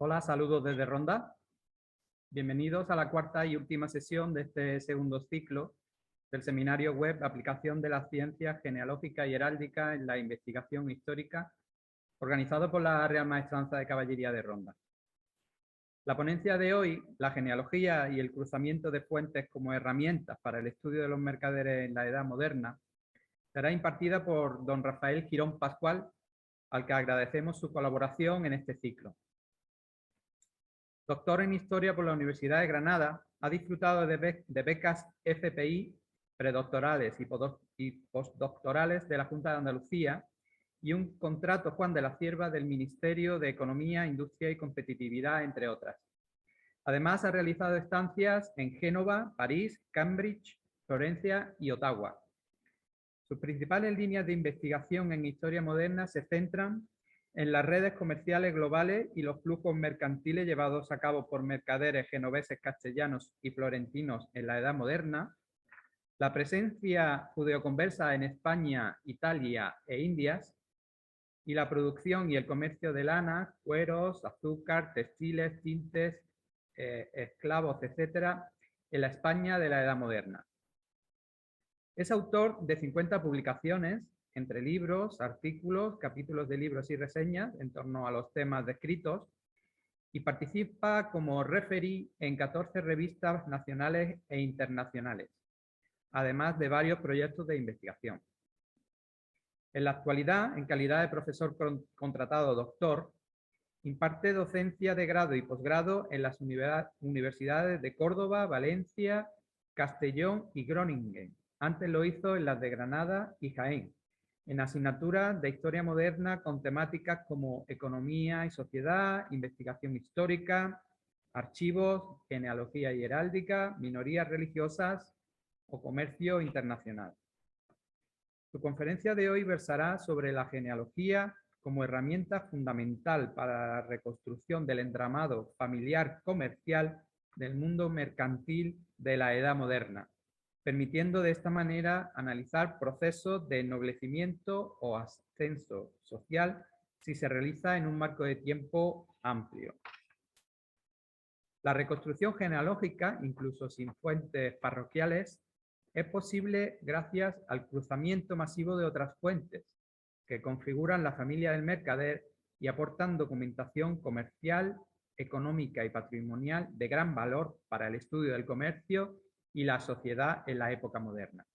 Hola, saludos desde Ronda. Bienvenidos a la cuarta y última sesión de este segundo ciclo del seminario web Aplicación de la Ciencia Genealógica y Heráldica en la Investigación Histórica, organizado por la Real Maestranza de Caballería de Ronda. La ponencia de hoy, la genealogía y el cruzamiento de fuentes como herramientas para el estudio de los mercaderes en la Edad Moderna, será impartida por don Rafael Girón Pascual, al que agradecemos su colaboración en este ciclo. Doctor en Historia por la Universidad de Granada, ha disfrutado de becas FPI, predoctorales y postdoctorales de la Junta de Andalucía y un contrato Juan de la Cierva del Ministerio de Economía, Industria y Competitividad, entre otras. Además, ha realizado estancias en Génova, París, Cambridge, Florencia y Ottawa. Sus principales líneas de investigación en historia moderna se centran en las redes comerciales globales y los flujos mercantiles llevados a cabo por mercaderes genoveses, castellanos y florentinos en la Edad Moderna, la presencia judeoconversa en España, Italia e Indias, y la producción y el comercio de lana, cueros, azúcar, textiles, tintes, esclavos, etc., en la España de la Edad Moderna. Es autor de 50 publicaciones, entre libros, artículos, capítulos de libros y reseñas en torno a los temas descritos, y participa como referee en 14 revistas nacionales e internacionales, además de varios proyectos de investigación. En la actualidad, en calidad de profesor contratado doctor, imparte docencia de grado y posgrado en las universidades de Córdoba, Valencia, Castellón y Groningen. Antes lo hizo en las de Granada y Jaén, en asignaturas de Historia Moderna con temáticas como Economía y Sociedad, Investigación Histórica, Archivos, Genealogía y Heráldica, Minorías Religiosas o Comercio Internacional. Su conferencia de hoy versará sobre la genealogía como herramienta fundamental para la reconstrucción del entramado familiar comercial del mundo mercantil de la Edad Moderna, permitiendo de esta manera analizar procesos de ennoblecimiento o ascenso social si se realiza en un marco de tiempo amplio. La reconstrucción genealógica, incluso sin fuentes parroquiales, es posible gracias al cruzamiento masivo de otras fuentes que configuran la familia del mercader y aportan documentación comercial, económica y patrimonial de gran valor para el estudio del comercio y la sociedad en la época moderna.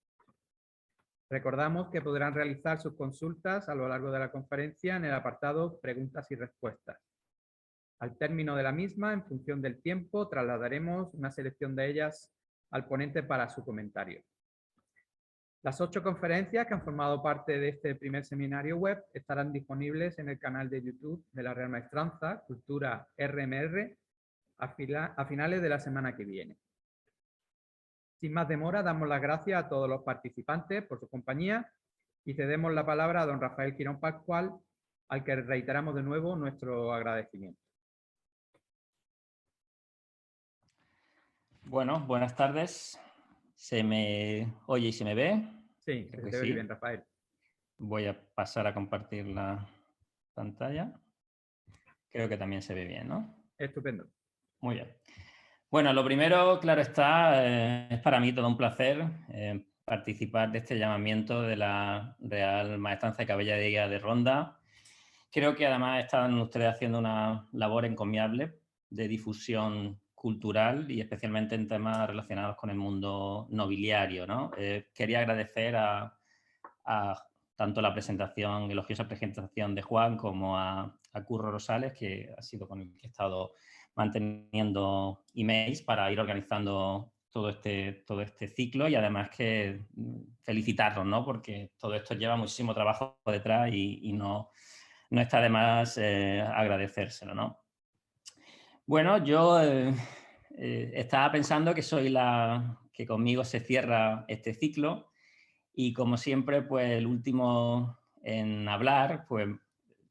Recordamos que podrán realizar sus consultas a lo largo de la conferencia en el apartado Preguntas y Respuestas. Al término de la misma, en función del tiempo, trasladaremos una selección de ellas al ponente para su comentario. Las 8 conferencias que han formado parte de este primer seminario web estarán disponibles en el canal de YouTube de la Real Maestranza, Cultura RMR, a finales de la semana que viene. Sin más demora, damos las gracias a todos los participantes por su compañía y cedemos la palabra a don Rafael Girón Pascual, al que reiteramos de nuevo nuestro agradecimiento. Bueno, buenas tardes. ¿Se me oye y se me ve? Sí, se te oye bien, Rafael. Voy a pasar a compartir la pantalla. Creo que también se ve bien, ¿no? Estupendo. Muy bien. Bueno, lo primero, claro está, es para mí todo un placer participar de este llamamiento de la Real Maestranza de Caballería de Ronda. Creo que además están ustedes haciendo una labor encomiable de difusión cultural y especialmente en temas relacionados con el mundo nobiliario, ¿no? Quería agradecer a tanto la presentación, elogiosa presentación de Juan, como a Curro Rosales, que ha sido con el que he estado manteniendo emails para ir organizando todo este ciclo, y además que felicitarlos, ¿no? Porque todo esto lleva muchísimo trabajo detrás y no está de más agradecérselo, ¿no? Bueno, yo estaba pensando que soy que conmigo se cierra este ciclo, y como siempre, pues el último en hablar, pues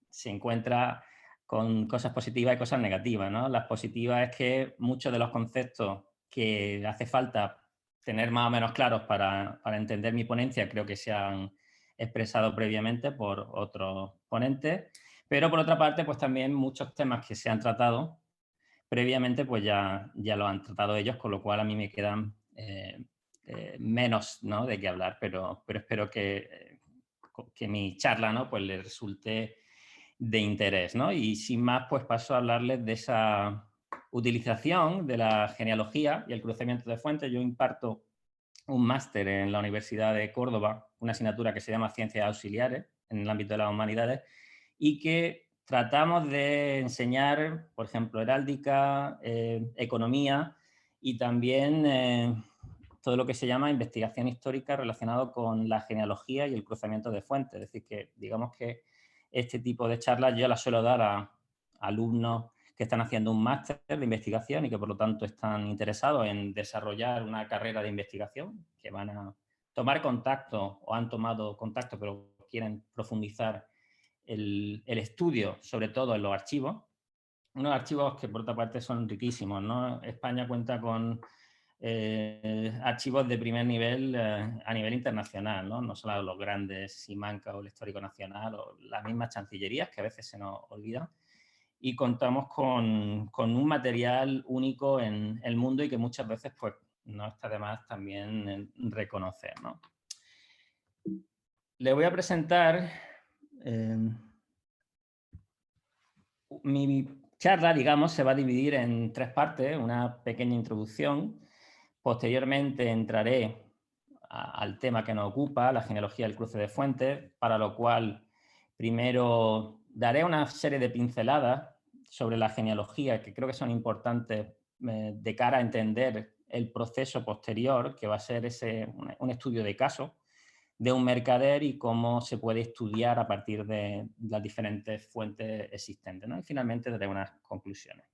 se encuentra con cosas positivas y cosas negativas, ¿no? Las positivas es que muchos de los conceptos que hace falta tener más o menos claros para entender mi ponencia creo que se han expresado previamente por otros ponentes, pero por otra parte, pues también muchos temas que se han tratado previamente pues ya lo han tratado ellos, con lo cual a mí me quedan menos, ¿no?, de qué hablar, pero espero que mi charla, ¿no?, pues les resulte de interés, ¿no? Y sin más, pues paso a hablarles de esa utilización de la genealogía y el cruzamiento de fuentes. Yo imparto un máster en la Universidad de Córdoba, una asignatura que se llama Ciencias Auxiliares en el ámbito de las humanidades, y que tratamos de enseñar, por ejemplo, heráldica, economía y también todo lo que se llama investigación histórica relacionado con la genealogía y el cruzamiento de fuentes. Es decir, que digamos que este tipo de charlas yo las suelo dar a alumnos que están haciendo un máster de investigación y que por lo tanto están interesados en desarrollar una carrera de investigación, que van a tomar contacto o han tomado contacto pero quieren profundizar el estudio, sobre todo en los archivos. Unos archivos que por otra parte son riquísimos, ¿no? España cuenta con archivos de primer nivel a nivel internacional, ¿no? No solo los grandes Simancas o el Histórico Nacional o las mismas chancillerías que a veces se nos olvidan. Y contamos con un material único en el mundo y que muchas veces pues no está de más también reconocer, ¿no? Le voy a presentar mi charla, digamos, se va a dividir en 3 partes, una pequeña introducción. Posteriormente entraré al tema que nos ocupa, la genealogía del cruce de fuentes, para lo cual primero daré una serie de pinceladas sobre la genealogía que creo que son importantes de cara a entender el proceso posterior, que va a ser un estudio de caso de un mercader y cómo se puede estudiar a partir de las diferentes fuentes existentes, ¿no? Y finalmente daré unas conclusiones.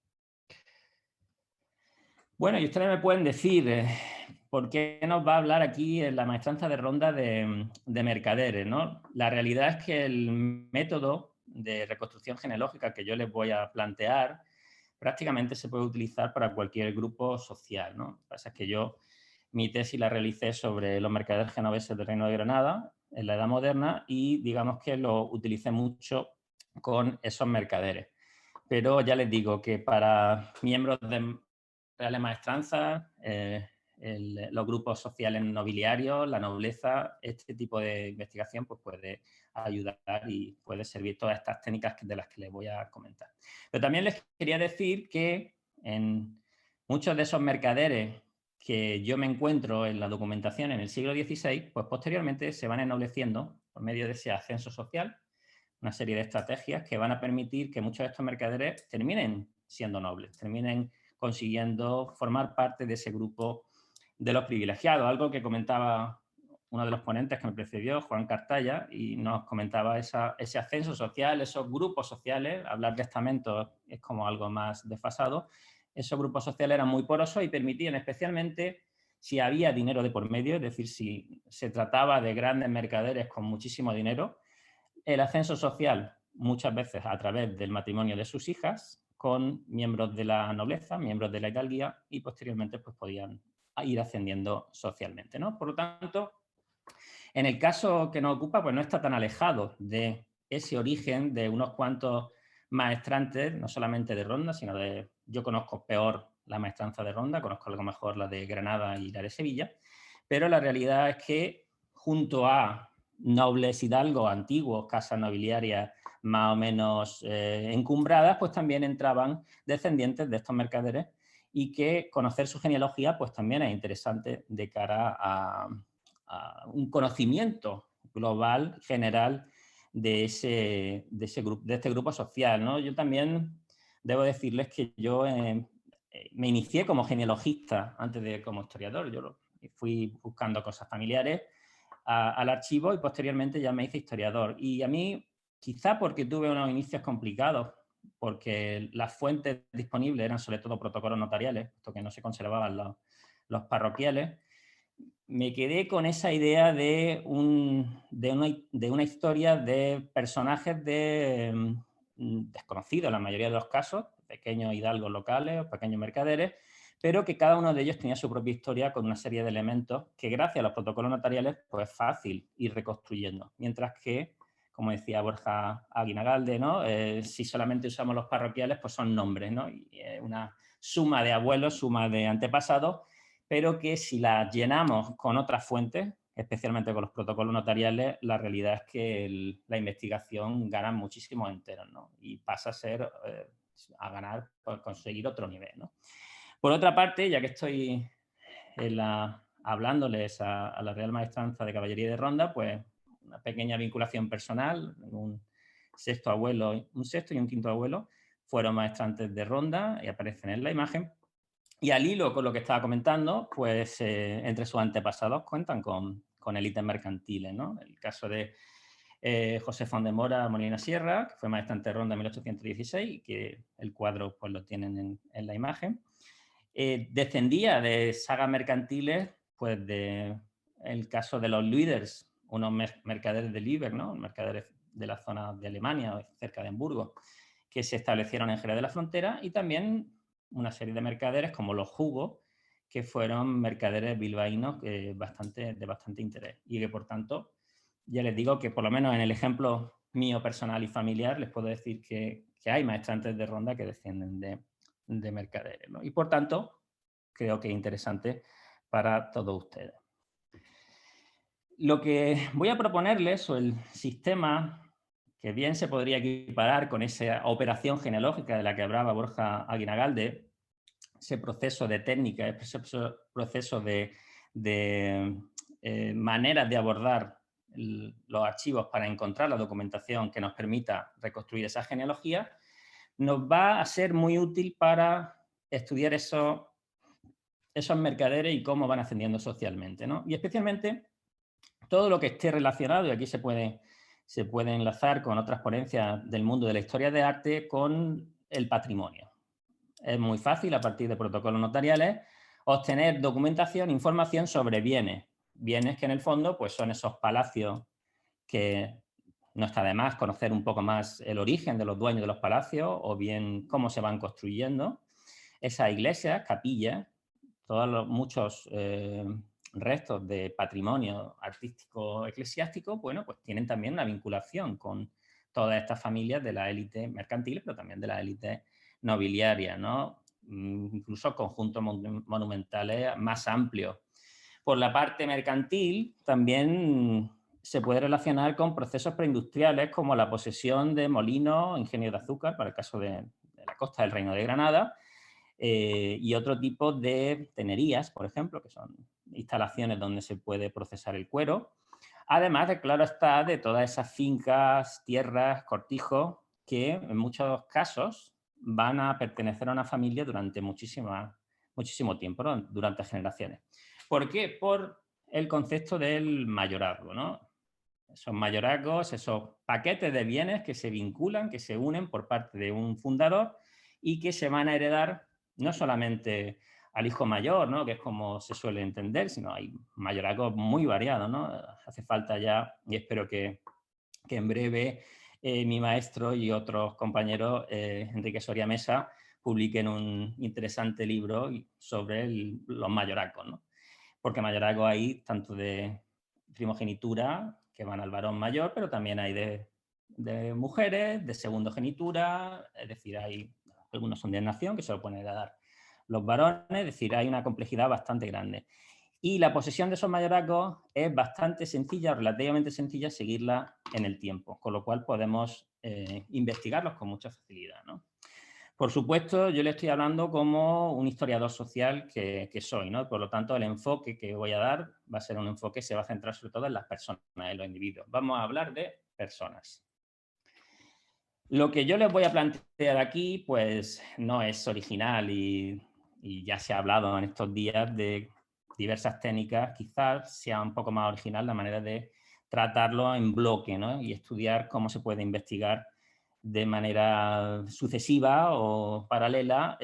Bueno, y ustedes me pueden decir por qué nos va a hablar aquí en la maestranza de ronda de mercaderes, ¿no? La realidad es que el método de reconstrucción genealógica que yo les voy a plantear prácticamente se puede utilizar para cualquier grupo social, ¿no? Lo que pasa es que yo mi tesis la realicé sobre los mercaderes genoveses del Reino de Granada en la Edad Moderna y digamos que lo utilicé mucho con esos mercaderes. Pero ya les digo que para miembros de reales maestranzas, los grupos sociales nobiliarios, la nobleza, este tipo de investigación pues puede ayudar y puede servir todas estas técnicas de las que les voy a comentar. Pero también les quería decir que en muchos de esos mercaderes que yo me encuentro en la documentación en el siglo XVI, pues posteriormente se van ennobleciendo por medio de ese ascenso social, una serie de estrategias que van a permitir que muchos de estos mercaderes terminen siendo nobles, terminen consiguiendo formar parte de ese grupo de los privilegiados, algo que comentaba uno de los ponentes que me precedió, Juan Cartaya, y nos comentaba ese ascenso social, esos grupos sociales. Hablar de estamentos es como algo más desfasado. Esos grupos sociales eran muy porosos y permitían, especialmente si había dinero de por medio, es decir, si se trataba de grandes mercaderes con muchísimo dinero, el ascenso social muchas veces a través del matrimonio de sus hijas con miembros de la nobleza, miembros de la hidalguía y posteriormente pues podían ir ascendiendo socialmente, ¿no? Por lo tanto, en el caso que nos ocupa pues no está tan alejado de ese origen de unos cuantos maestrantes, no solamente de Ronda, sino de, yo conozco peor la maestranza de Ronda, conozco algo mejor la de Granada y la de Sevilla, pero la realidad es que junto a nobles hidalgos antiguos, casas nobiliarias más o menos encumbradas, pues también entraban descendientes de estos mercaderes y que conocer su genealogía pues también es interesante de cara a un conocimiento global, general, de este grupo social, ¿no? Yo también debo decirles que yo me inicié como genealogista antes de como historiador. Yo fui buscando cosas familiares al archivo y posteriormente ya me hice historiador. Y a mí, quizá porque tuve unos inicios complicados, porque las fuentes disponibles eran sobre todo protocolos notariales, puesto que no se conservaban los parroquiales, me quedé con esa idea de una historia de personajes desconocidos en la mayoría de los casos, pequeños hidalgos locales o pequeños mercaderes, pero que cada uno de ellos tenía su propia historia con una serie de elementos que gracias a los protocolos notariales pues es fácil ir reconstruyendo. Mientras que, como decía Borja Aguinagalde, ¿no? Si solamente usamos los parroquiales, pues son nombres, ¿no? Y una suma de abuelos, suma de antepasados, pero que si las llenamos con otras fuentes, especialmente con los protocolos notariales, la realidad es que la investigación gana muchísimos enteros, ¿no? Y pasa a ser, a ganar, por conseguir otro nivel, ¿no? Por otra parte, ya que estoy hablándoles a la Real Maestranza de Caballería de Ronda, pues una pequeña vinculación personal, un sexto y un quinto abuelo fueron maestrantes de Ronda y aparecen en la imagen. Y al hilo con lo que estaba comentando, pues entre sus antepasados cuentan con élites mercantiles, ¿no? El caso de José Font de Mora Molina Sierra, que fue maestrante de Ronda en 1816, y que el cuadro pues lo tienen en la imagen. Descendía de sagas mercantiles, pues el caso de los Luiders, unos mercaderes de Lübeck, ¿no? Mercaderes de la zona de Alemania, cerca de Hamburgo, que se establecieron en Jerez de la Frontera, y también una serie de mercaderes como los Hugo, que fueron mercaderes bilbaínos de bastante interés y que, por tanto, ya les digo que por lo menos en el ejemplo mío personal y familiar les puedo decir que hay maestrantes de Ronda que descienden de mercaderes, ¿no? Y por tanto, creo que es interesante para todos ustedes. Lo que voy a proponerles, o el sistema que bien se podría equiparar con esa operación genealógica de la que hablaba Borja Aguinagalde, ese proceso de técnica, ese proceso de maneras de abordar los archivos para encontrar la documentación que nos permita reconstruir esa genealogía, nos va a ser muy útil para estudiar esos mercaderes y cómo van ascendiendo socialmente, ¿no? Y especialmente todo lo que esté relacionado, y aquí se puede enlazar con otras ponencias del mundo de la historia de arte, con el patrimonio. Es muy fácil, a partir de protocolos notariales, obtener documentación, información sobre bienes. Bienes que en el fondo pues son esos palacios que no está de más conocer un poco más el origen de los dueños de los palacios o bien cómo se van construyendo. Esas iglesias, capillas, muchos restos de patrimonio artístico eclesiástico, bueno, pues tienen también una vinculación con todas estas familias de la élite mercantil, pero también de la élite nobiliaria, ¿no? Incluso conjuntos monumentales más amplios. Por la parte mercantil, también se puede relacionar con procesos preindustriales como la posesión de molinos, ingenios de azúcar, para el caso de la costa del Reino de Granada, y otro tipo de tenerías, por ejemplo, que son instalaciones donde se puede procesar el cuero. Además de, claro está, de todas esas fincas, tierras, cortijos, que en muchos casos van a pertenecer a una familia durante muchísimo tiempo, ¿no? Durante generaciones. ¿Por qué? Por el concepto del mayorazgo, ¿no? Esos mayorazgos, esos paquetes de bienes que se vinculan, que se unen por parte de un fundador y que se van a heredar no solamente al hijo mayor, ¿no? Que es como se suele entender, sino hay mayorazgos muy variados, ¿no? Hace falta ya, y espero que en breve mi maestro y otros compañeros, Enrique Soria Mesa, publiquen un interesante libro sobre los mayorazgos, ¿no? Porque mayorazgos hay tanto de primogenitura, que van al varón mayor, pero también hay de mujeres, de segundogenitura, es decir, algunos son de nación, que se lo pueden heredar los varones, es decir, hay una complejidad bastante grande. Y la posesión de esos mayorazgos es bastante sencilla, relativamente sencilla, seguirla en el tiempo, con lo cual podemos investigarlos con mucha facilidad, ¿no? Por supuesto, yo le estoy hablando como un historiador social que soy, ¿no? Por lo tanto, el enfoque que voy a dar va a ser un enfoque que se va a centrar sobre todo en las personas, en los individuos. Vamos a hablar de personas. Lo que yo les voy a plantear aquí, pues, no es original y ya se ha hablado en estos días de diversas técnicas. Quizás sea un poco más original la manera de tratarlo en bloque, ¿no? Y estudiar cómo se puede investigar de manera sucesiva o paralela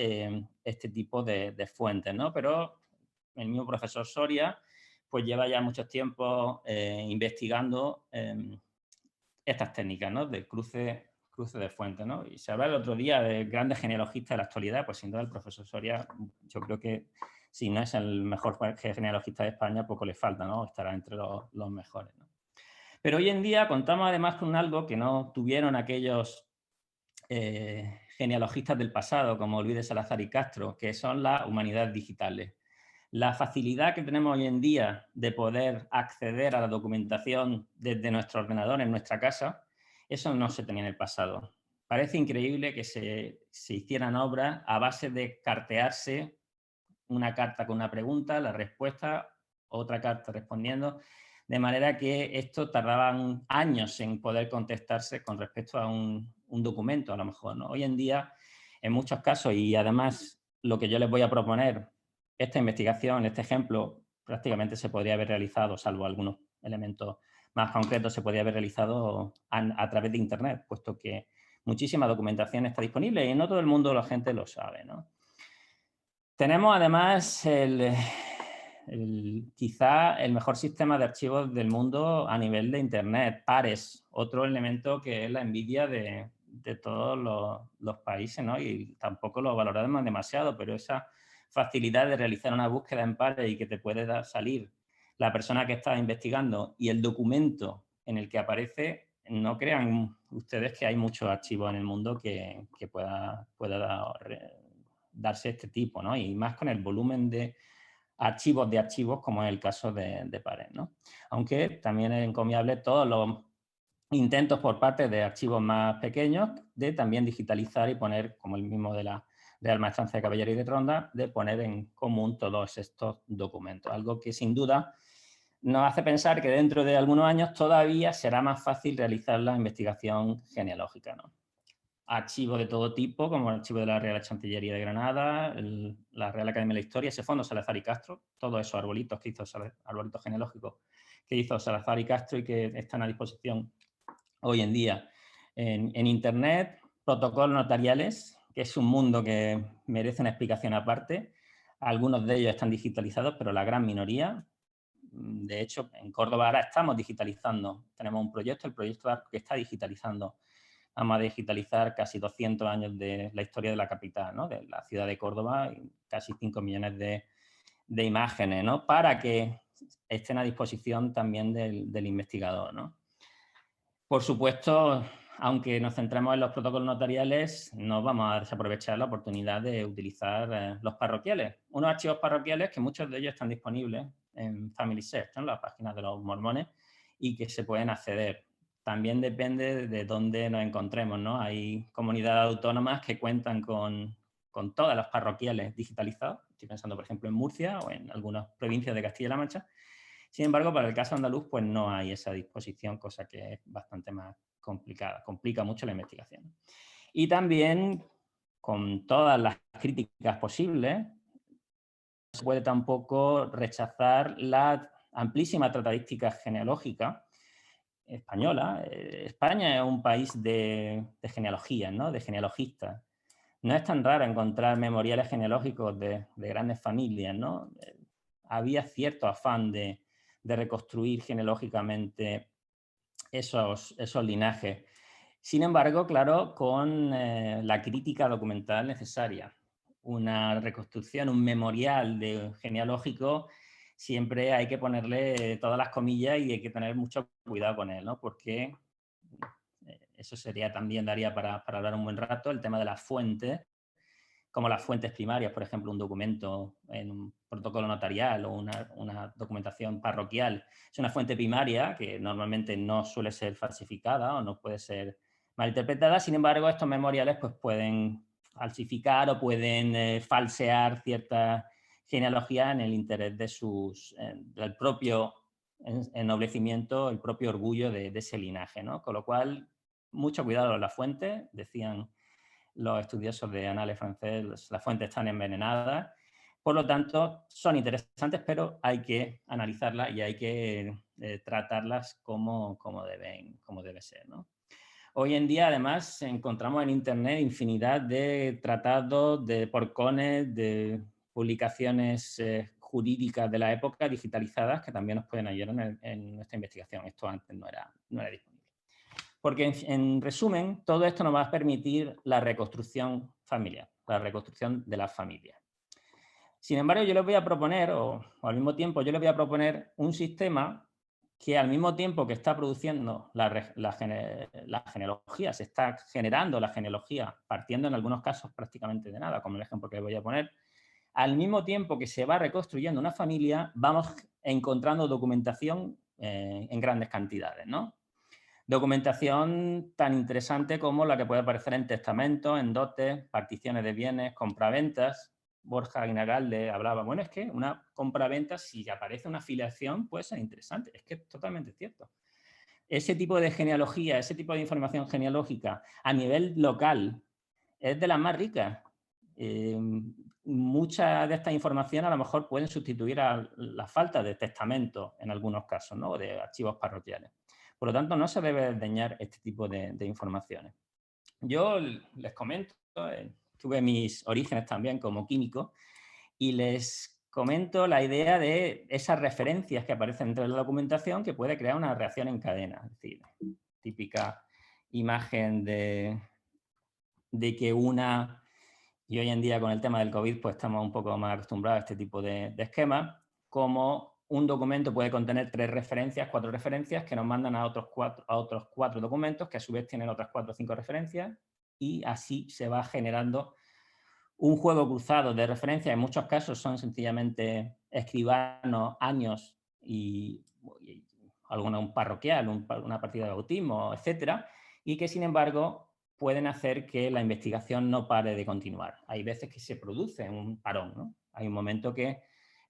este tipo de fuentes, ¿no? Pero el mismo profesor Soria pues lleva ya mucho tiempo investigando estas técnicas, ¿no? Del cruce de fuentes, ¿no? Y se habla el otro día de grandes genealogistas de la actualidad, pues sin duda el profesor Soria, yo creo que si no es el mejor genealogista de España, poco le falta, ¿no? Estará entre los mejores, ¿no? Pero hoy en día contamos además con algo que no tuvieron aquellos genealogistas del pasado, como Luis de Salazar y Castro, que son las humanidades digitales. La facilidad que tenemos hoy en día de poder acceder a la documentación desde nuestro ordenador en nuestra casa, eso no se tenía en el pasado. Parece increíble que se hicieran obras a base de cartearse una carta con una pregunta, la respuesta, otra carta respondiendo, de manera que esto tardaban años en poder contestarse con respecto a un documento, a lo mejor, ¿no? Hoy en día, en muchos casos, y además lo que yo les voy a proponer, esta investigación, este ejemplo, prácticamente se podría haber realizado, salvo algunos elementos más concretos, se podría haber realizado a través de Internet, puesto que muchísima documentación está disponible y no todo el mundo, la gente lo sabe, ¿no? Tenemos además quizá el mejor sistema de archivos del mundo a nivel de Internet, Pares, otro elemento que es la envidia de todos los países, ¿no? Y tampoco lo valoramos demasiado, pero esa facilidad de realizar una búsqueda en Pares y que te puede salir la persona que está investigando y el documento en el que aparece, no crean ustedes que hay muchos archivos en el mundo que pueda darse este tipo, ¿no? Y más con el volumen de archivos como es el caso de Pares, ¿no? Aunque también es encomiable todos los intentos por parte de archivos más pequeños de también digitalizar y poner, como el mismo de la Real Maestranza de Caballería y de Ronda, de poner en común todos estos documentos. Algo que sin duda nos hace pensar que dentro de algunos años todavía será más fácil realizar la investigación genealógica, ¿no? Archivos de todo tipo, como el archivo de la Real Chantillería de Granada, la Real Academia de la Historia, ese fondo Salazar y Castro, todos esos arbolitos que hizo arbolitos genealógicos que hizo Salazar y Castro y que están a disposición hoy en día en Internet, protocolos notariales, que es un mundo que merece una explicación aparte. Algunos de ellos están digitalizados, pero la gran minoría. De hecho, en Córdoba ahora estamos digitalizando. Tenemos un proyecto, el proyecto ARC, que está digitalizando. Vamos a digitalizar casi 200 años de la historia de la capital, ¿no? De la ciudad de Córdoba, y casi 5 millones de imágenes, ¿no? Para que estén a disposición también del investigador, ¿no? Por supuesto, aunque nos centremos en los protocolos notariales, no vamos a desaprovechar la oportunidad de utilizar los parroquiales. Unos archivos parroquiales que muchos de ellos están disponibles en Family Search, ¿no? En las páginas de los mormones, y que se pueden acceder. También depende de dónde nos encontremos, ¿no? Hay comunidades autónomas que cuentan con todas las parroquiales digitalizadas. Estoy pensando, por ejemplo, en Murcia o en algunas provincias de Castilla-La Mancha. Sin embargo, para el caso andaluz, pues no hay esa disposición, cosa que es bastante más complicada, complica mucho la investigación. Y también, con todas las críticas posibles, no se puede tampoco rechazar la amplísima tratadística genealógica española. España es un país de genealogías, ¿no? De genealogistas. No es tan raro encontrar memoriales genealógicos de grandes familias, ¿no? Había cierto afán de reconstruir genealógicamente esos linajes. Sin embargo, claro, con la crítica documental necesaria. Una reconstrucción, un memorial genealógico, siempre hay que ponerle todas las comillas y hay que tener mucho cuidado con él, ¿no? Porque eso sería también, daría para hablar un buen rato, el tema de las fuentes, como las fuentes primarias, por ejemplo, un documento en un protocolo notarial o una documentación parroquial. Es una fuente primaria que normalmente no suele ser falsificada o no puede ser malinterpretada. Sin embargo, estos memoriales pues, pueden falsificar o pueden falsear ciertas genealogías en el interés de del propio ennoblecimiento, el propio orgullo de ese linaje, ¿no? Con lo cual, mucho cuidado con las fuentes, decían los estudiosos de anales francés, las fuentes están envenenadas. Por lo tanto, son interesantes, pero hay que analizarlas y hay que tratarlas como debe ser, ¿no? Hoy en día, además, encontramos en Internet infinidad de tratados, de porcones, de publicaciones jurídicas de la época digitalizadas que también nos pueden ayudar en nuestra investigación. Esto antes no era disponible. Porque, en resumen, todo esto nos va a permitir la reconstrucción familiar, la reconstrucción de las familias. Sin embargo, yo les voy a proponer, o al mismo tiempo, yo les voy a proponer un sistema que al mismo tiempo que está produciendo la genealogía, se está generando la genealogía, partiendo en algunos casos prácticamente de nada, como el ejemplo que voy a poner, al mismo tiempo que se va reconstruyendo una familia, vamos encontrando documentación en grandes cantidades, ¿no? Documentación tan interesante como la que puede aparecer en testamentos, en dotes, particiones de bienes, compraventas. Borja Guinagalde hablaba, bueno, es que una compraventa, si aparece una filiación, puede ser interesante. Es que es totalmente cierto. Ese tipo de genealogía, ese tipo de información genealógica a nivel local es de las más ricas. Mucha de esta información a lo mejor pueden sustituir a la falta de testamento en algunos casos, ¿no? De archivos parroquiales. Por lo tanto, no se debe desdeñar este tipo de informaciones. Yo les comento, tuve mis orígenes también como químico y les comento la idea de esas referencias que aparecen dentro de la documentación que puede crear una reacción en cadena. Es decir, típica imagen de que una... Y hoy en día con el tema del COVID pues estamos un poco más acostumbrados a este tipo de esquemas, como un documento puede contener 3 referencias, 4 referencias que nos mandan a otros 4 documentos que a su vez tienen otras 4 o 5 referencias y así se va generando un juego cruzado de referencias. En muchos casos son sencillamente escribanos, años y alguna un parroquial, una partida de bautismo, etcétera, y que sin embargo pueden hacer que la investigación no pare de continuar. Hay veces que se produce un parón, ¿no? Hay un momento que,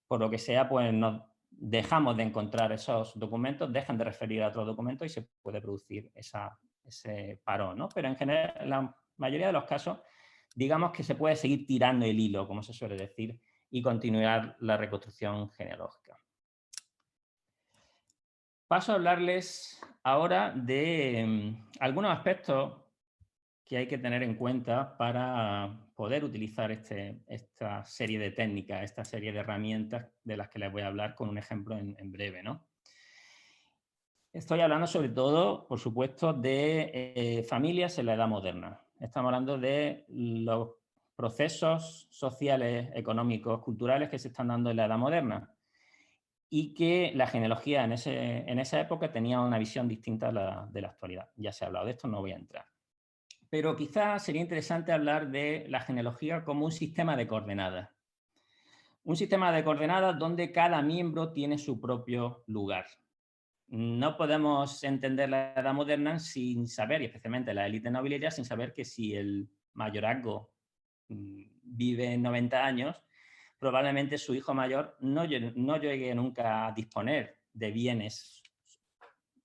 por lo que sea, pues nos dejamos de encontrar esos documentos, dejan de referir a otros documentos y se puede producir ese parón, ¿no? Pero en general, en la mayoría de los casos, digamos que se puede seguir tirando el hilo, como se suele decir, y continuar la reconstrucción genealógica. Paso a hablarles ahora de algunos aspectos que hay que tener en cuenta para poder utilizar esta serie de técnicas, esta serie de herramientas de las que les voy a hablar con un ejemplo en breve, ¿no? Estoy hablando sobre todo, por supuesto, de familias en la edad moderna. Estamos hablando de los procesos sociales, económicos, culturales que se están dando en la edad moderna y que la genealogía en esa época tenía una visión distinta a de la actualidad. Ya se ha hablado de esto, no voy a entrar. Pero quizás sería interesante hablar de la genealogía como un sistema de coordenadas. Un sistema de coordenadas donde cada miembro tiene su propio lugar. No podemos entender la edad moderna sin saber, y especialmente la élite nobiliaria, sin saber que si el mayorazgo vive 90 años, probablemente su hijo mayor no llegue nunca a disponer de bienes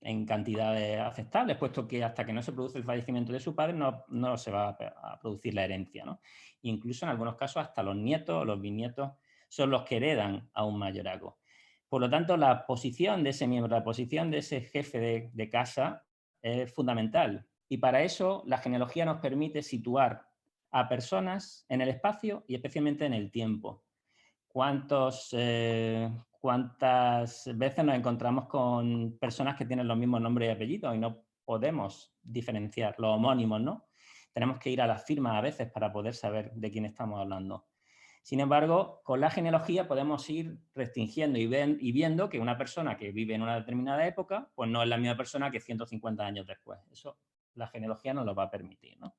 en cantidades aceptables, puesto que hasta que no se produce el fallecimiento de su padre no se va a producir la herencia, ¿no? Incluso en algunos casos hasta los nietos o los bisnietos son los que heredan a un mayorazgo. Por lo tanto, la posición de ese miembro, la posición de ese jefe de casa es fundamental. Y para eso la genealogía nos permite situar a personas en el espacio y especialmente en el tiempo. ¿Cuántas veces nos encontramos con personas que tienen los mismos nombres y apellidos y no podemos diferenciar los homónimos, ¿no? Tenemos que ir a las firmas a veces para poder saber de quién estamos hablando. Sin embargo, con la genealogía podemos ir restringiendo y viendo que una persona que vive en una determinada época, pues no es la misma persona que 150 años después. Eso la genealogía nos lo va a permitir, ¿no?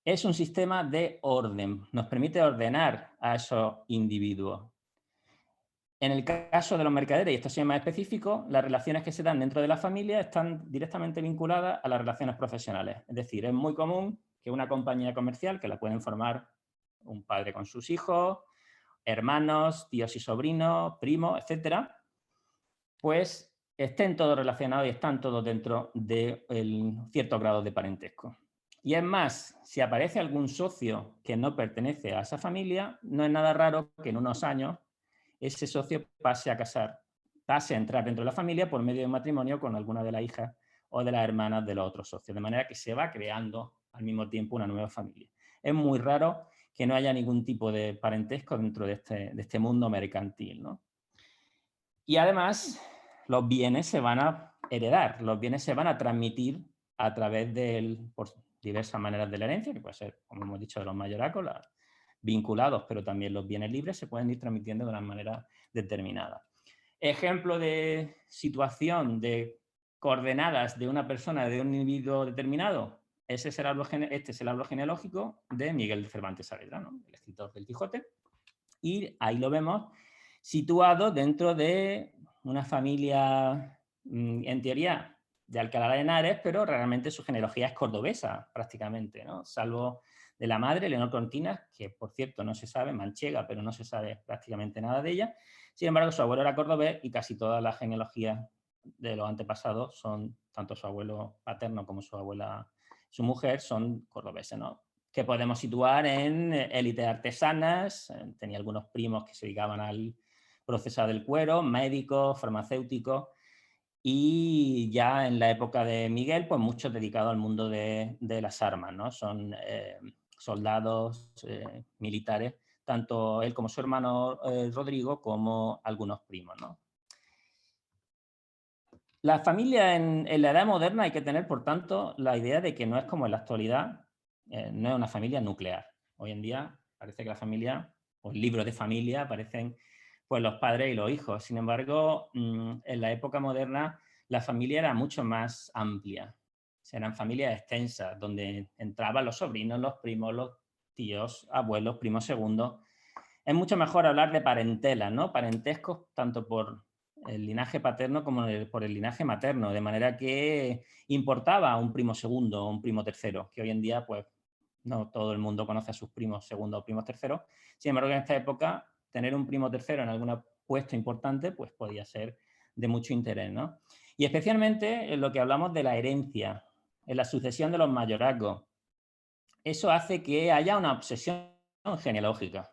Es un sistema de orden, nos permite ordenar a esos individuos. En el caso de los mercaderes, y esto es más específico, las relaciones que se dan dentro de la familia están directamente vinculadas a las relaciones profesionales. Es decir, es muy común que una compañía comercial, que la pueden formar un padre con sus hijos, hermanos, tíos y sobrinos, primos, etcétera, pues estén todos relacionados y están todos dentro de cierto grado de parentesco. Y es más, si aparece algún socio que no pertenece a esa familia, no es nada raro que en unos años ese socio pase a entrar dentro de la familia por medio de un matrimonio con alguna de las hijas o de las hermanas de los otros socios, de manera que se va creando al mismo tiempo una nueva familia. Es muy raro que no haya ningún tipo de parentesco dentro de este mundo mercantil, ¿no? Y además, los bienes se van a heredar, los bienes se van a transmitir a través por diversas maneras de la herencia, que puede ser, como hemos dicho, de los mayorazgos, vinculados, pero también los bienes libres se pueden ir transmitiendo de una manera determinada. ejemplo de situación de coordenadas de una persona, de un individuo determinado. Este es el árbol genealógico de Miguel de Cervantes Saavedra, ¿no? El escritor del Quijote. Y ahí lo vemos situado dentro de una familia, en teoría, de Alcalá de Henares, pero realmente su genealogía es cordobesa, prácticamente, ¿no? Salvo de la madre, Leonor Cortinas, que por cierto no se sabe, manchega, pero no se sabe prácticamente nada de ella. Sin embargo, su abuelo era cordobés y casi toda la genealogía de los antepasados son, tanto su abuelo paterno como su abuela, su mujer, son cordobeses, ¿no? Que podemos situar en élites artesanas, tenía algunos primos que se dedicaban al procesado del cuero, médicos, farmacéuticos, y ya en la época de Miguel, pues muchos dedicados al mundo de las armas, ¿no? Son soldados, militares, tanto él como su hermano Rodrigo, como algunos primos, ¿no? La familia en la edad moderna hay que tener, por tanto, la idea de que no es como en la actualidad, no es una familia nuclear. Hoy en día parece que la familia, o el libro de familia, aparecen pues, los padres y los hijos. Sin embargo, en la época moderna la familia era mucho más amplia. Eran familias extensas, donde entraban los sobrinos, los primos, los tíos, abuelos, primos segundos. Es mucho mejor hablar de parentela, ¿no? Parentescos tanto por el linaje paterno como por el linaje materno, de manera que importaba un primo segundo o un primo tercero, que hoy en día pues no todo el mundo conoce a sus primos segundos o primos terceros. Sin embargo, en esta época tener un primo tercero en algún puesto importante pues podía ser de mucho interés, ¿no? Y especialmente en lo que hablamos de la herencia, en la sucesión de los mayorazgos. Eso hace que haya una obsesión genealógica.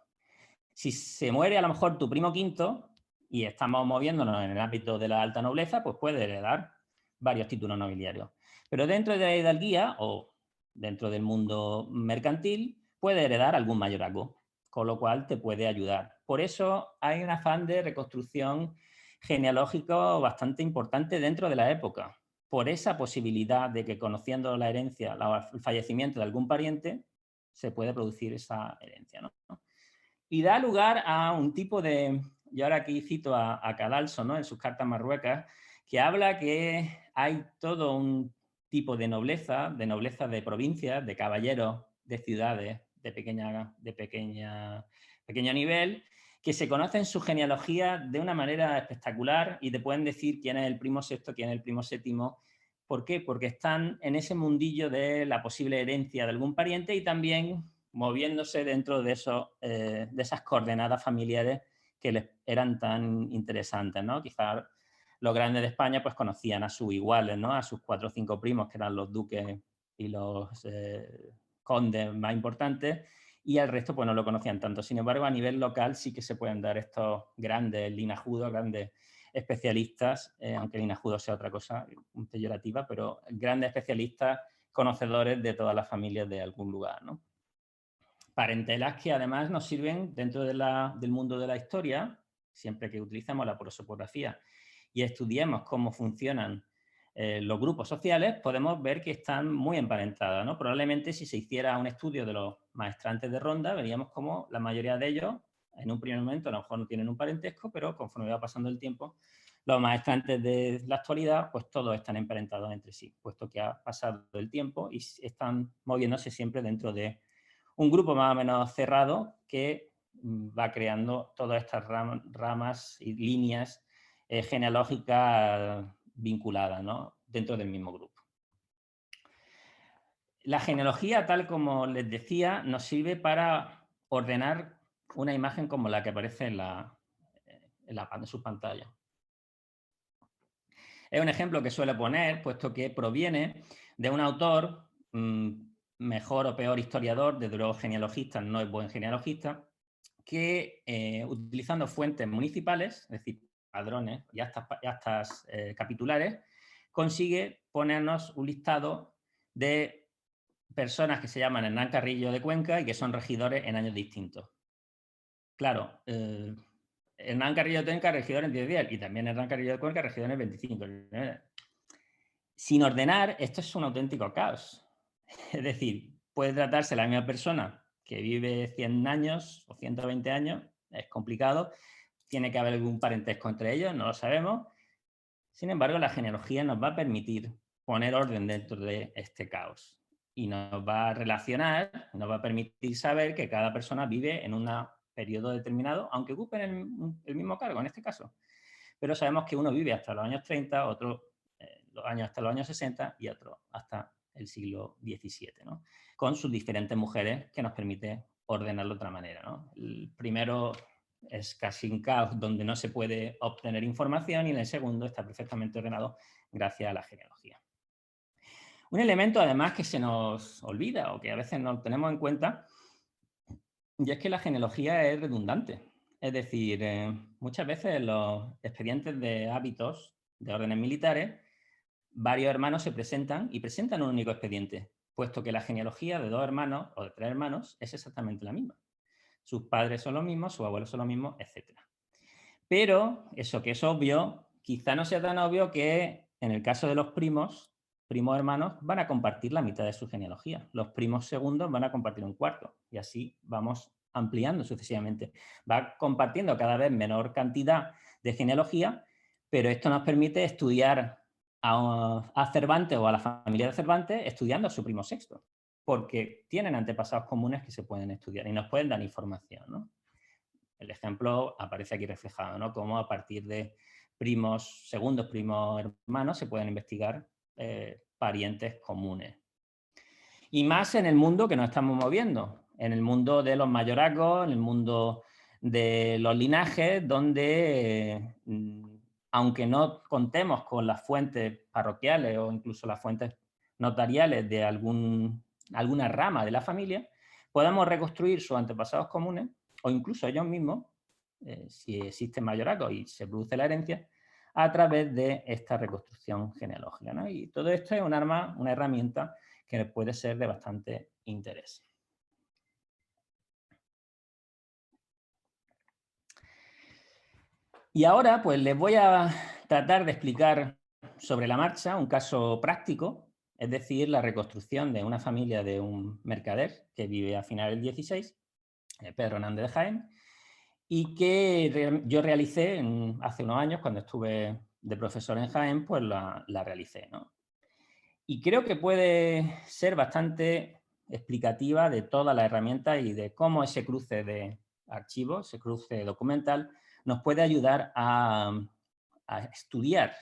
Si se muere a lo mejor tu primo quinto y estamos moviéndonos en el ámbito de la alta nobleza, pues puede heredar varios títulos nobiliarios. Pero dentro de la hidalguía o dentro del mundo mercantil puede heredar algún mayorazgo, con lo cual te puede ayudar. Por eso hay un afán de reconstrucción genealógico bastante importante dentro de la época, por esa posibilidad de que conociendo la herencia, el fallecimiento de algún pariente, se puede producir esa herencia, ¿no? Y da lugar a un tipo de, yo ahora aquí cito a Cadalso, ¿no? En sus cartas marruecas, que habla que hay todo un tipo de nobleza de provincias, de caballeros, de ciudades, pequeño nivel, que se conocen su genealogía de una manera espectacular y te pueden decir quién es el primo sexto, quién es el primo séptimo. ¿Por qué? Porque están en ese mundillo de la posible herencia de algún pariente y también moviéndose dentro de esas coordenadas familiares que les eran tan interesantes, ¿no? Quizás los grandes de España pues conocían a sus iguales, ¿no? A sus 4 o 5 primos, que eran los duques y los condes más importantes, y al resto pues no lo conocían tanto. Sin embargo, a nivel local sí que se pueden dar estos grandes linajudos, grandes especialistas, aunque linajudo sea otra cosa peyorativa, pero grandes especialistas conocedores de todas las familias de algún lugar, ¿no? Parentelas que además nos sirven dentro del mundo de la historia, siempre que utilizamos la prosopografía y estudiemos cómo funcionan los grupos sociales, podemos ver que están muy emparentadas, ¿no? Probablemente si se hiciera un estudio de los maestrantes de ronda, veríamos cómo la mayoría de ellos, en un primer momento, a lo mejor no tienen un parentesco, pero conforme va pasando el tiempo, los maestrantes de la actualidad, pues todos están emparentados entre sí, puesto que ha pasado el tiempo y están moviéndose siempre dentro de un grupo más o menos cerrado que va creando todas estas ramas y líneas genealógicas vinculadas, ¿no? Dentro del mismo grupo. La genealogía, tal como les decía, nos sirve para ordenar una imagen como la que aparece en su pantalla. Es un ejemplo que suele poner, puesto que proviene de un autor, mejor o peor historiador, desde luego genealogista, no es buen genealogista, que utilizando fuentes municipales, es decir, padrones y actas capitulares, consigue ponernos un listado de personas que se llaman Hernán Carrillo de Cuenca y que son regidores en años distintos. Claro, Hernán Carrillo de Cuenca, regidor en 10 días, y también Hernán Carrillo de Cuenca, regidor en 25. Sin ordenar, esto es un auténtico caos. Es decir, puede tratarse la misma persona que vive 100 años o 120 años, es complicado. tiene que haber algún parentesco entre ellos, no lo sabemos. Sin embargo, la genealogía nos va a permitir poner orden dentro de este caos y nos va a relacionar, nos va a permitir saber que cada persona vive en un periodo determinado, aunque ocupen el mismo cargo en este caso. Pero sabemos que uno vive hasta los años 30, otro hasta los años 60 y otro hasta el siglo XVII, ¿no? Con sus diferentes mujeres que nos permite ordenarlo de otra manera, ¿no? El primero es casi un caos donde no se puede obtener información y en el segundo está perfectamente ordenado gracias a la genealogía. Un elemento además que se nos olvida o que a veces no tenemos en cuenta y es que la genealogía es redundante. Es decir, muchas veces en los expedientes de hábitos de órdenes militares, varios hermanos se presentan y presentan un único expediente, puesto que la genealogía de 2 hermanos o de 3 hermanos es exactamente la misma. Sus padres son los mismos, sus abuelos son los mismos, etc. Pero eso que es obvio, quizá no sea tan obvio que en el caso de los primos hermanos van a compartir la mitad de su genealogía. Los primos segundos van a compartir un cuarto y así vamos ampliando sucesivamente. Va compartiendo cada vez menor cantidad de genealogía, pero esto nos permite estudiar a Cervantes o a la familia de Cervantes estudiando a su primo sexto, porque tienen antepasados comunes que se pueden estudiar y nos pueden dar información, ¿no? El ejemplo aparece aquí reflejado, ¿no? Cómo a partir de segundos primos hermanos se pueden investigar parientes comunes. Y más en el mundo que nos estamos moviendo, en el mundo de los mayorazgos, en el mundo de los linajes, donde aunque no contemos con las fuentes parroquiales o incluso las fuentes notariales de alguna rama de la familia, podamos reconstruir sus antepasados comunes o incluso ellos mismos, si existen mayorazgos y se produce la herencia, a través de esta reconstrucción genealógica, ¿no? Y todo esto es un arma, una herramienta que puede ser de bastante interés. Y ahora, pues les voy a tratar de explicar sobre la marcha un caso práctico, es decir, la reconstrucción de una familia de un mercader que vive a finales del XVI, Pedro Hernández de Jaén, y que yo realicé hace unos años, cuando estuve de profesor en Jaén, pues la realicé, ¿no? Y creo que puede ser bastante explicativa de todas las herramientas y de cómo ese cruce de archivos, ese cruce documental, nos puede ayudar a estudiar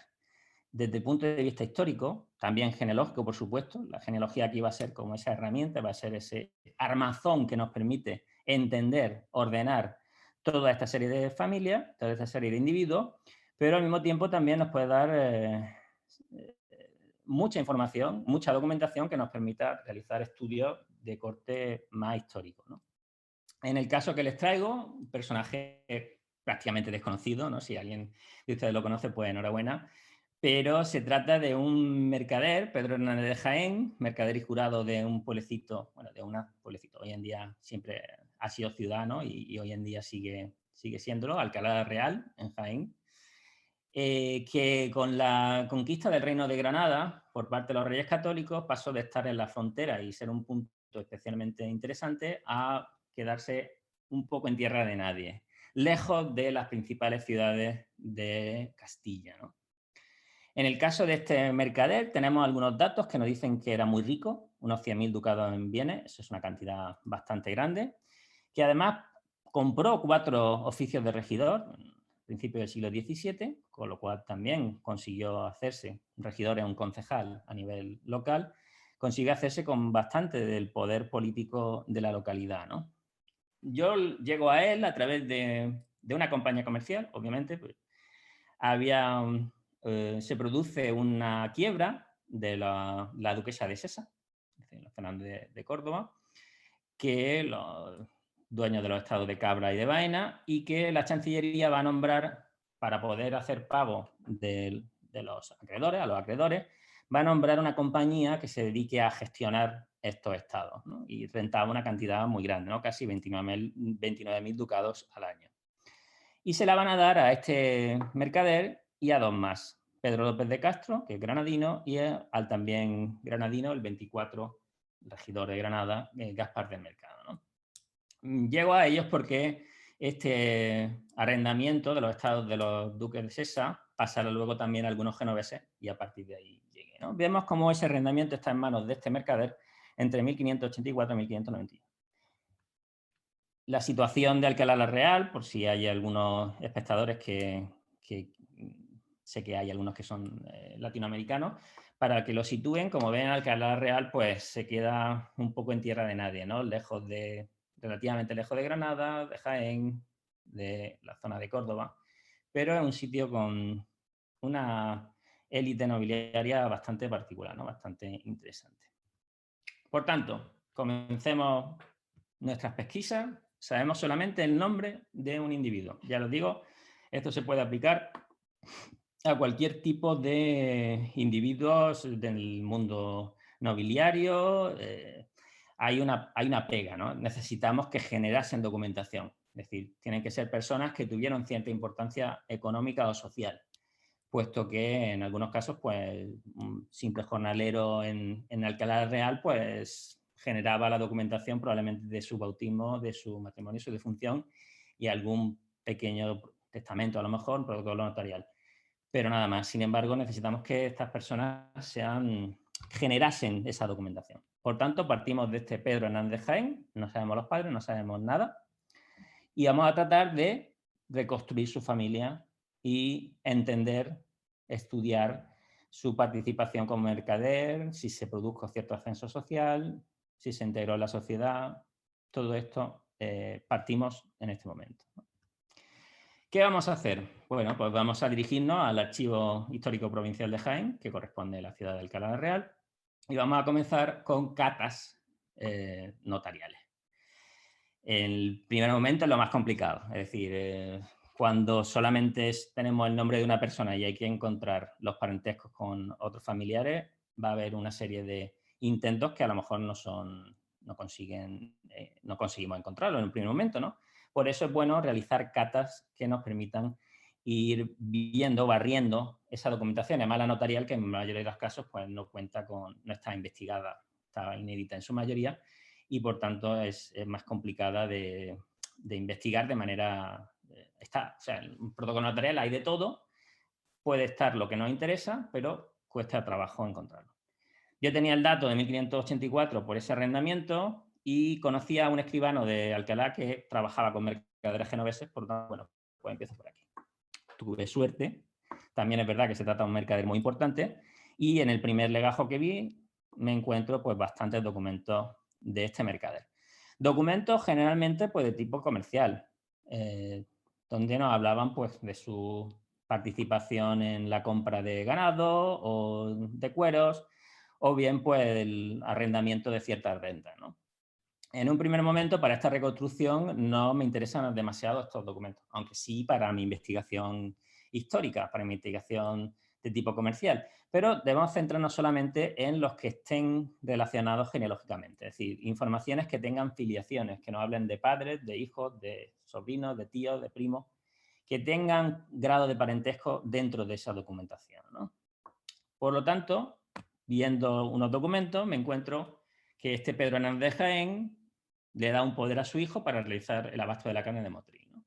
desde el punto de vista histórico, también genealógico, por supuesto. La genealogía aquí va a ser como esa herramienta, va a ser ese armazón que nos permite entender, ordenar toda esta serie de familias, toda esta serie de individuos, pero al mismo tiempo también nos puede dar mucha información, mucha documentación que nos permita realizar estudios de corte más histórico, ¿no? En el caso que les traigo, un personaje prácticamente desconocido, ¿no? Si alguien de ustedes lo conoce, pues enhorabuena. Pero se trata de un mercader, Pedro Hernández de Jaén, mercader y jurado de un pueblecito, bueno, de un pueblecito, hoy en día siempre ha sido ciudad, ¿no? Y hoy en día sigue siéndolo, Alcalá Real, en Jaén, que con la conquista del Reino de Granada por parte de los Reyes Católicos pasó de estar en la frontera y ser un punto especialmente interesante a quedarse un poco en tierra de nadie, lejos de las principales ciudades de Castilla, ¿no? En el caso de este mercader tenemos algunos datos que nos dicen que era muy rico, unos 100.000 ducados en bienes, eso es una cantidad bastante grande, que además compró 4 oficios de regidor a principios del siglo XVII, con lo cual también consiguió hacerse, un regidor es un concejal a nivel local, consiguió hacerse con bastante del poder político de la localidad, ¿no? Yo llego a él a través de una compañía comercial, obviamente, pues, se produce una quiebra de la duquesa de Sesa, Fernández de Córdoba, que los dueños de los estados de Cabra y de Baena, y que la Chancillería va a nombrar, para poder hacer pago de los acreedores, a los acreedores, va a nombrar una compañía que se dedique a gestionar estos estados, ¿no? Y rentaba una cantidad muy grande, ¿no? Casi 29.000 ducados al año. Y se la van a dar a este mercader y a 2 más. Pedro López de Castro, que es granadino, y al también granadino, el 24 regidor de Granada, Gaspar del Mercado, ¿no? Llego a ellos porque este arrendamiento de los estados de los duques de Sesa pasara luego también a algunos genoveses y a partir de ahí llegue, ¿no? Vemos cómo ese arrendamiento está en manos de este mercader entre 1584 y 1591. La situación de Alcalá la Real, por si hay algunos espectadores que sé que hay algunos que son latinoamericanos, para que lo sitúen, como ven, Alcalá la Real pues se queda un poco en tierra de nadie, ¿no? Relativamente lejos de Granada, de Jaén, de la zona de Córdoba, pero es un sitio con una élite nobiliaria bastante particular, ¿no? Bastante interesante. Por tanto, comencemos nuestras pesquisas. Sabemos solamente el nombre de un individuo. Ya os digo, esto se puede aplicar a cualquier tipo de individuos del mundo nobiliario. Hay una pega, ¿no? Necesitamos que generasen documentación. Es decir, tienen que ser personas que tuvieron cierta importancia económica o social, puesto que en algunos casos, pues, un simple jornalero en Alcalá Real, pues, generaba la documentación probablemente de su bautismo, de su matrimonio, su defunción y algún pequeño testamento, a lo mejor, un protocolo notarial. Pero nada más. Sin embargo, necesitamos que estas personas generasen esa documentación. Por tanto, partimos de este Pedro Hernández Jaén, no sabemos los padres, no sabemos nada, y vamos a tratar de reconstruir su familia y entender, estudiar su participación como mercader, si se produjo cierto ascenso social, si se integró en la sociedad. Todo esto partimos en este momento. ¿Qué vamos a hacer? Bueno, pues vamos a dirigirnos al Archivo Histórico Provincial de Jaén, que corresponde a la ciudad de Alcalá la Real, y vamos a comenzar con catas notariales. El primer momento es lo más complicado, es decir, cuando solamente tenemos el nombre de una persona y hay que encontrar los parentescos con otros familiares, va a haber una serie de intentos que a lo mejor no conseguimos encontrarlo en un primer momento, ¿no? Por eso es bueno realizar catas que nos permitan ir viendo, barriendo esa documentación, además la notarial, que en la mayoría de los casos pues, no está investigada, está inédita en su mayoría, y por tanto es más complicada de investigar de manera... o sea, en un protocolo notarial hay de todo, puede estar lo que nos interesa, pero cuesta trabajo encontrarlo. Yo tenía el dato de 1584 por ese arrendamiento y conocía a un escribano de Alcalá que trabajaba con mercaderes genoveses, por lo tanto, bueno, pues empiezo por aquí. Tuve suerte, también es verdad que se trata de un mercader muy importante y en el primer legajo que vi me encuentro pues bastantes documentos de este mercader. Documentos generalmente pues de tipo comercial, donde nos hablaban pues de su participación en la compra de ganado o de cueros, o bien pues el arrendamiento de ciertas rentas, ¿no? En un primer momento, para esta reconstrucción, no me interesan demasiado estos documentos, aunque sí para mi investigación histórica, para mi investigación de tipo comercial. Pero debemos centrarnos solamente en los que estén relacionados genealógicamente, es decir, informaciones que tengan filiaciones, que nos hablen de padres, de hijos, de sobrinos, de tíos, de primos, que tengan grado de parentesco dentro de esa documentación, ¿no? Por lo tanto, viendo unos documentos, me encuentro que este Pedro Hernández de Jaén le da un poder a su hijo para realizar el abasto de la carne de Motril, ¿no?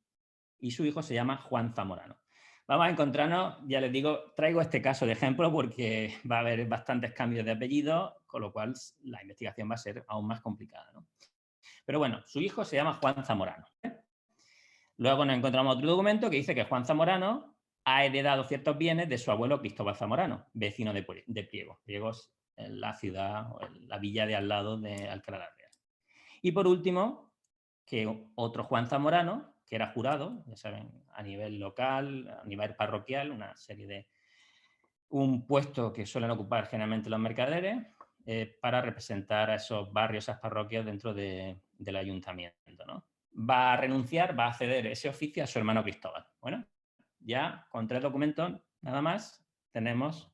Y su hijo se llama Juan Zamorano. Vamos a encontrarnos, ya les digo, traigo este caso de ejemplo porque va a haber bastantes cambios de apellido, con lo cual la investigación va a ser aún más complicada, ¿no? Pero bueno, su hijo se llama Juan Zamorano. Luego nos encontramos otro documento que dice que Juan Zamorano ha heredado ciertos bienes de su abuelo Cristóbal Zamorano, vecino de Priego. Priego es la ciudad o la villa de al lado de Alcalá la Real. Y por último, que otro Juan Zamorano, que era jurado, ya saben, a nivel local, a nivel parroquial, un puesto que suelen ocupar generalmente los mercaderes para representar a esos barrios, esas parroquias dentro del ayuntamiento, ¿no? Va a renunciar, va a ceder ese oficio a su hermano Cristóbal. Bueno, ya con 3 documentos nada más tenemos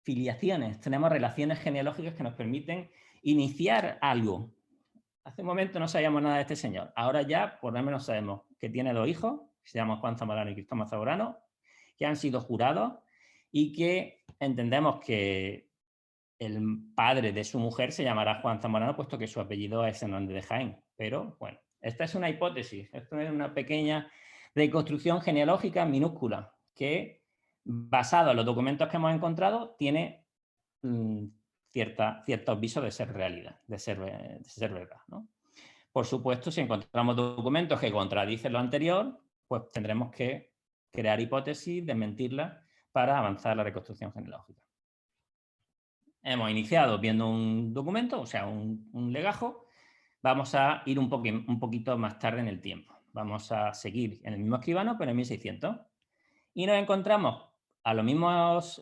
filiaciones, tenemos relaciones genealógicas que nos permiten iniciar algo. Hace un momento no sabíamos nada de este señor. Ahora ya por lo menos sabemos que tiene 2 hijos, que se llaman Juan Zamorano y Cristóbal Zamorano, que han sido jurados y que entendemos que el padre de su mujer se llamará Juan Zamorano, puesto que su apellido es Hernández de Jaén. Pero bueno, esta es una hipótesis, esto es una pequeña Reconstrucción genealógica minúscula, que basado en los documentos que hemos encontrado tiene ciertos visos de ser realidad, de ser verdad, ¿no? Por supuesto, si encontramos documentos que contradicen lo anterior, pues tendremos que crear hipótesis, desmentirlas para avanzar la reconstrucción genealógica. Hemos iniciado viendo un documento, o sea, un legajo. Vamos a ir un poquito más tarde en el tiempo. Vamos a seguir en el mismo escribano, pero en 1600. Y nos encontramos a los mismos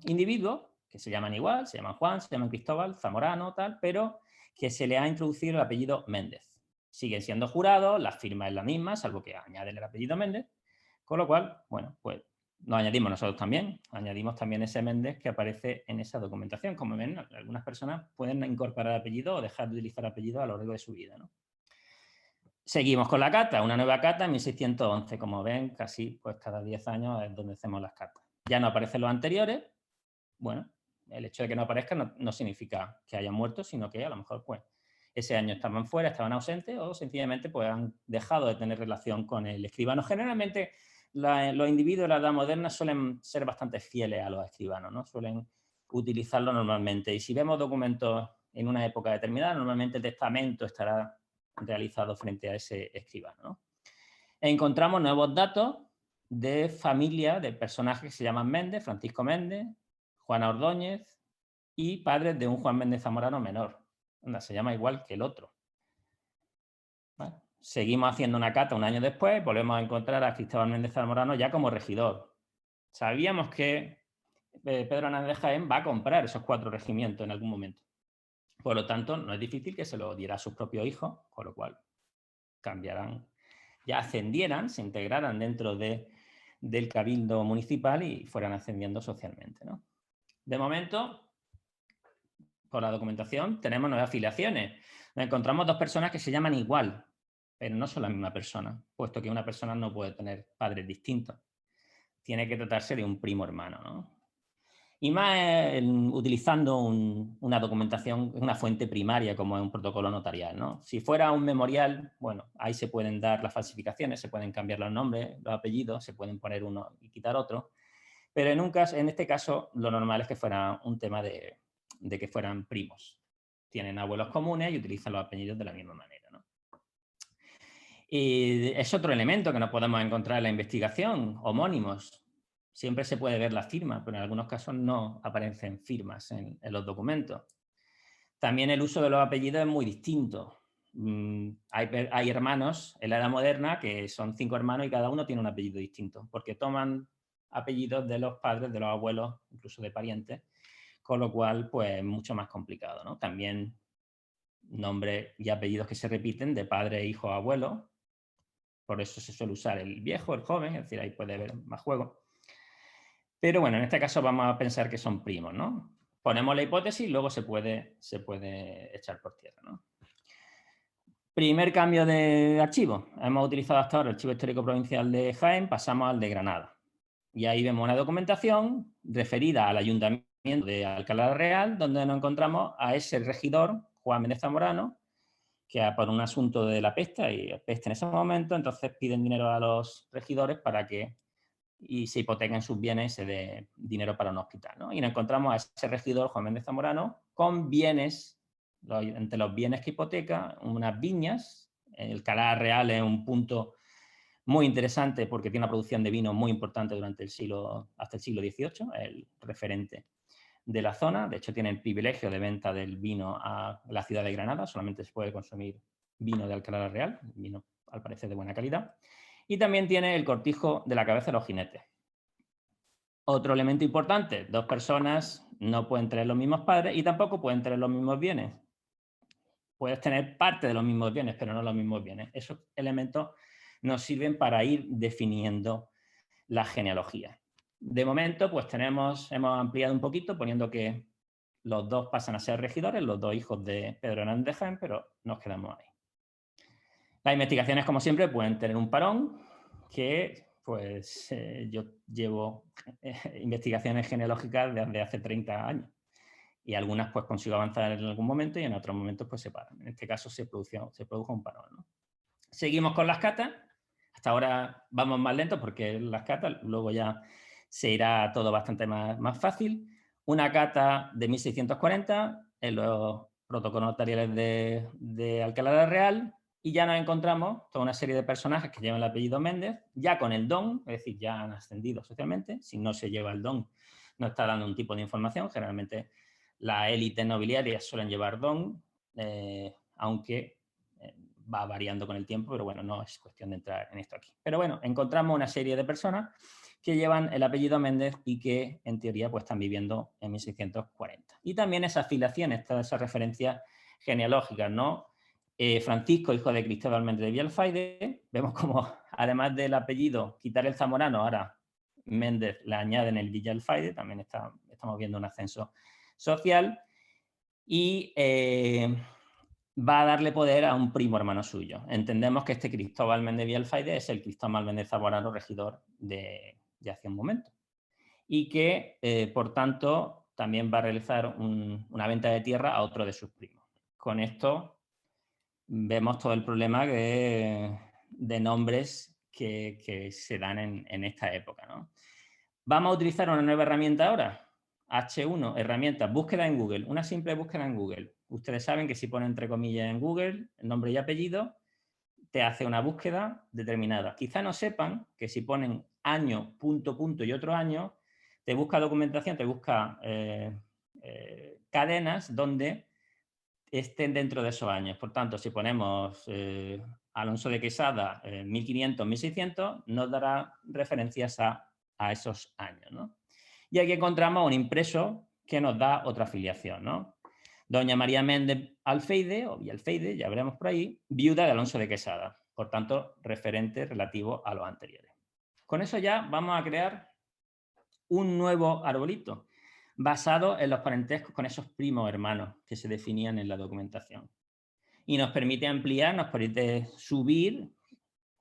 individuos, que se llaman igual, se llaman Juan, se llaman Cristóbal, Zamorano, tal, pero que se le ha introducido el apellido Méndez. Siguen siendo jurados, la firma es la misma, salvo que añaden el apellido Méndez, con lo cual, bueno, pues lo añadimos nosotros también, añadimos también ese Méndez que aparece en esa documentación. Como ven, algunas personas pueden incorporar apellido o dejar de utilizar apellido a lo largo de su vida, ¿no? Seguimos con la cata, una nueva cata en 1611. Como ven, casi pues cada 10 años es donde hacemos las catas. Ya no aparecen los anteriores. Bueno, el hecho de que no aparezcan no significa que hayan muerto, sino que a lo mejor pues ese año estaban fuera, estaban ausentes o sencillamente pues han dejado de tener relación con el escribano. Generalmente los individuos de la edad moderna suelen ser bastante fieles a los escribanos, ¿no? Suelen utilizarlo normalmente. Y si vemos documentos en una época determinada, normalmente el testamento estará realizado frente a ese escribano, ¿no? Encontramos nuevos datos de familia de personajes que se llaman Méndez, Francisco Méndez, Juana Ordóñez y padres de un Juan Méndez Zamorano menor. Se llama igual que el otro. ¿Vale? Seguimos haciendo una cata un año después, volvemos a encontrar a Cristóbal Méndez Zamorano ya como regidor. Sabíamos que Pedro Hernández de Jaén va a comprar esos 4 regimientos en algún momento. Por lo tanto, no es difícil que se lo diera a sus propios hijos, con lo cual cambiarán, ya ascendieran, se integraran dentro del cabildo municipal y fueran ascendiendo socialmente, ¿no? De momento, por la documentación, tenemos 9 afiliaciones. Nos encontramos 2 personas que se llaman igual, pero no son la misma persona, puesto que una persona no puede tener padres distintos. Tiene que tratarse de un primo hermano, ¿no? Y más utilizando una documentación, una fuente primaria como es un protocolo notarial, ¿no? Si fuera un memorial, bueno, ahí se pueden dar las falsificaciones, se pueden cambiar los nombres, los apellidos, se pueden poner uno y quitar otro. Pero en este caso, lo normal es que fuera un tema de que fueran primos. Tienen abuelos comunes y utilizan los apellidos de la misma manera, ¿no? Y es otro elemento que no podemos encontrar en la investigación, homónimos. Siempre se puede ver la firma, pero en algunos casos no aparecen firmas en los documentos. También el uso de los apellidos es muy distinto. Hay hermanos en la edad moderna que son 5 hermanos y cada uno tiene un apellido distinto, porque toman apellidos de los padres, de los abuelos, incluso de parientes, con lo cual, pues, es mucho más complicado, ¿no? También nombres y apellidos que se repiten de padre, hijo, abuelo. Por eso se suele usar el viejo, el joven, es decir, ahí puede haber más juego. Pero bueno, en este caso vamos a pensar que son primos, ¿no? Ponemos la hipótesis y luego se puede echar por tierra, ¿no? Primer cambio de archivo. Hemos utilizado hasta ahora el Archivo Histórico Provincial de Jaén, pasamos al de Granada. Y ahí vemos una documentación referida al Ayuntamiento de Alcalá Real, donde nos encontramos a ese regidor, Juan Méndez Zamorano, que por un asunto de la peste, y peste en ese momento, entonces piden dinero a los regidores para que se hipotequen sus bienes y se dé dinero para un hospital, ¿no? Y nos encontramos a ese regidor, Juan Méndez Zamorano, con bienes, entre los bienes que hipoteca, unas viñas. El Alcalá Real es un punto muy interesante porque tiene una producción de vino muy importante hasta el siglo XVIII, el referente de la zona. De hecho, tiene el privilegio de venta del vino a la ciudad de Granada. Solamente se puede consumir vino de Alcalá Real, vino al parecer de buena calidad. Y también tiene el cortijo de la cabeza de los jinetes. Otro elemento importante, 2 personas no pueden tener los mismos padres y tampoco pueden tener los mismos bienes. Puedes tener parte de los mismos bienes, pero no los mismos bienes. Esos elementos nos sirven para ir definiendo la genealogía. De momento, pues hemos ampliado un poquito poniendo que los 2 pasan a ser regidores, los 2 hijos de Pedro Hernández de Jaén, pero nos quedamos ahí. Las investigaciones, como siempre, pueden tener un parón, que pues yo llevo investigaciones genealógicas desde hace 30 años. Y algunas pues consigo avanzar en algún momento y en otros momentos pues se paran. En este caso se produjo un parón, ¿no? Seguimos con las catas. Hasta ahora vamos más lentos porque las catas, luego ya se irá todo bastante más fácil. Una cata de 1640 en los protocolos notariales de Alcalá de la Real, y ya nos encontramos toda una serie de personajes que llevan el apellido Méndez, ya con el don, es decir, ya han ascendido socialmente. Si no se lleva el don, no está dando un tipo de información. Generalmente las élites nobiliarias suelen llevar don, aunque va variando con el tiempo, pero bueno, no es cuestión de entrar en esto aquí. Pero bueno, encontramos una serie de personas que llevan el apellido Méndez y que en teoría pues están viviendo en 1640. Y también esas afiliaciones, todas esas referencias genealógicas, ¿no? Francisco, hijo de Cristóbal Méndez de Villalfaide, vemos como además del apellido, quitar el zamorano, ahora Méndez le añaden el Villalfaide, también estamos viendo un ascenso social, y va a darle poder a un primo hermano suyo. Entendemos que este Cristóbal Méndez Villalfaide es el Cristóbal Méndez Zamorano, regidor de hace un momento. Y que, por tanto, también va a realizar una venta de tierra a otro de sus primos. Con esto vemos todo el problema de nombres que se dan en esta época, ¿no? Vamos a utilizar una nueva herramienta ahora. H1, herramienta, búsqueda en Google, una simple búsqueda en Google. Ustedes saben que si ponen entre comillas en Google nombre y apellido, te hace una búsqueda determinada. Quizá no sepan que si ponen año, punto, punto y otro año, te busca documentación, te busca cadenas donde estén dentro de esos años. Por tanto, si ponemos Alonso de Quesada, 1500, 1600, nos dará referencias a esos años, ¿no? Y aquí encontramos un impreso que nos da otra afiliación, ¿no? Doña María Méndez Alfeide, o Villalfeide, ya veremos por ahí, viuda de Alonso de Quesada. Por tanto, referente relativo a los anteriores. Con eso ya vamos a crear un nuevo arbolito basado en los parentescos con esos primos hermanos que se definían en la documentación. Y nos permite ampliar, nos permite subir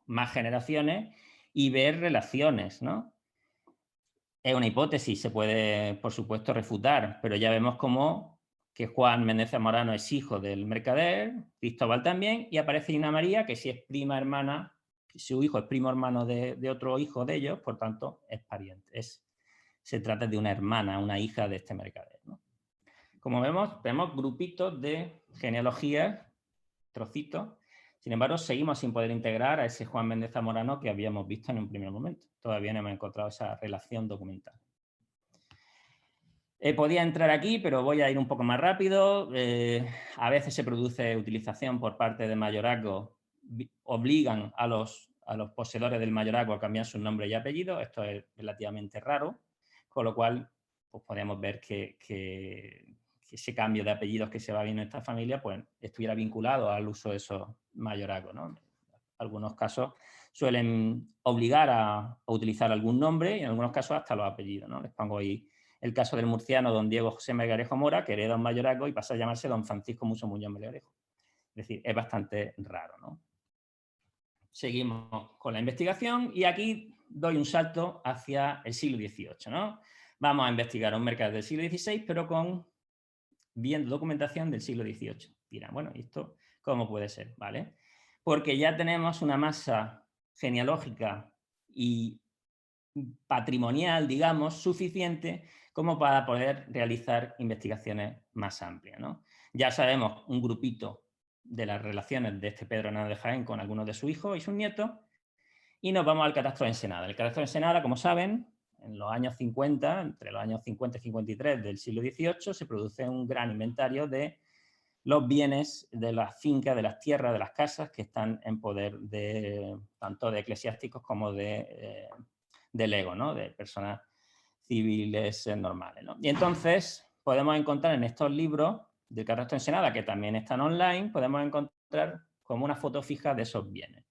más generaciones y ver relaciones, ¿no? Es una hipótesis, se puede, por supuesto, refutar, pero ya vemos cómo que Juan Méndez Zamorano es hijo del mercader, Cristóbal también, y aparece Ina María, que si es prima hermana, su hijo es primo hermano de otro hijo de ellos, por tanto, es pariente. Se trata de una hermana, una hija de este mercader, ¿no? Como vemos grupitos de genealogías, trocitos. Sin embargo, seguimos sin poder integrar a ese Juan Méndez Zamorano que habíamos visto en un primer momento. Todavía no hemos encontrado esa relación documental. Podía entrar aquí, pero voy a ir un poco más rápido. A veces se produce utilización por parte de mayorazgo, obligan a los poseedores del mayorazgo a cambiar su nombre y apellido. Esto es relativamente raro, con lo cual pues podemos ver que ese cambio de apellidos que se va viendo en esta familia pues estuviera vinculado al uso de esos mayorazgos, ¿no? En algunos casos suelen obligar a utilizar algún nombre y en algunos casos hasta los apellidos, ¿no? Les pongo ahí el caso del murciano don Diego José Melgarejo Mora, que hereda un mayorazgo y pasa a llamarse don Francisco Muso Muñoz Melgarejo. Es decir, es bastante raro, ¿no? Seguimos con la investigación y aquí doy un salto hacia el siglo XVIII, ¿no? Vamos a investigar un mercado del siglo XVI, pero viendo documentación del siglo XVIII. Dirán, bueno, ¿esto cómo puede ser? ¿Vale? Porque ya tenemos una masa genealógica y patrimonial, digamos, suficiente como para poder realizar investigaciones más amplias, ¿no? Ya sabemos un grupito de las relaciones de este Pedro Hernández de Jaén con algunos de sus hijos y sus nietos, y nos vamos al catastro de Ensenada. El catastro de Ensenada, como saben, en los años 50, entre los años 50 y 53 del siglo XVIII, se produce un gran inventario de los bienes de las fincas, de las tierras, de las casas que están en poder tanto de eclesiásticos como de legos, ¿no? De personas civiles normales, ¿no? Y entonces podemos encontrar en estos libros del catastro de Ensenada, que también están online, podemos encontrar como una foto fija de esos bienes.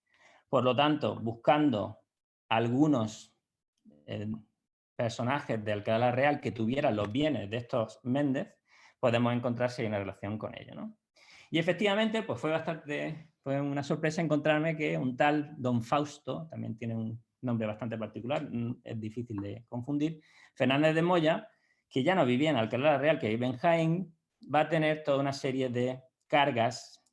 Por lo tanto, buscando algunos personajes de Alcalá de la Real que tuvieran los bienes de estos Méndez, podemos encontrar si hay una relación con ellos, ¿no? Y efectivamente, pues fue una sorpresa encontrarme que un tal don Fausto, también tiene un nombre bastante particular, es difícil de confundir, Fernández de Moya, que ya no vivía en Alcalá de la Real, que vive en Jaén, va a tener toda una serie de cargas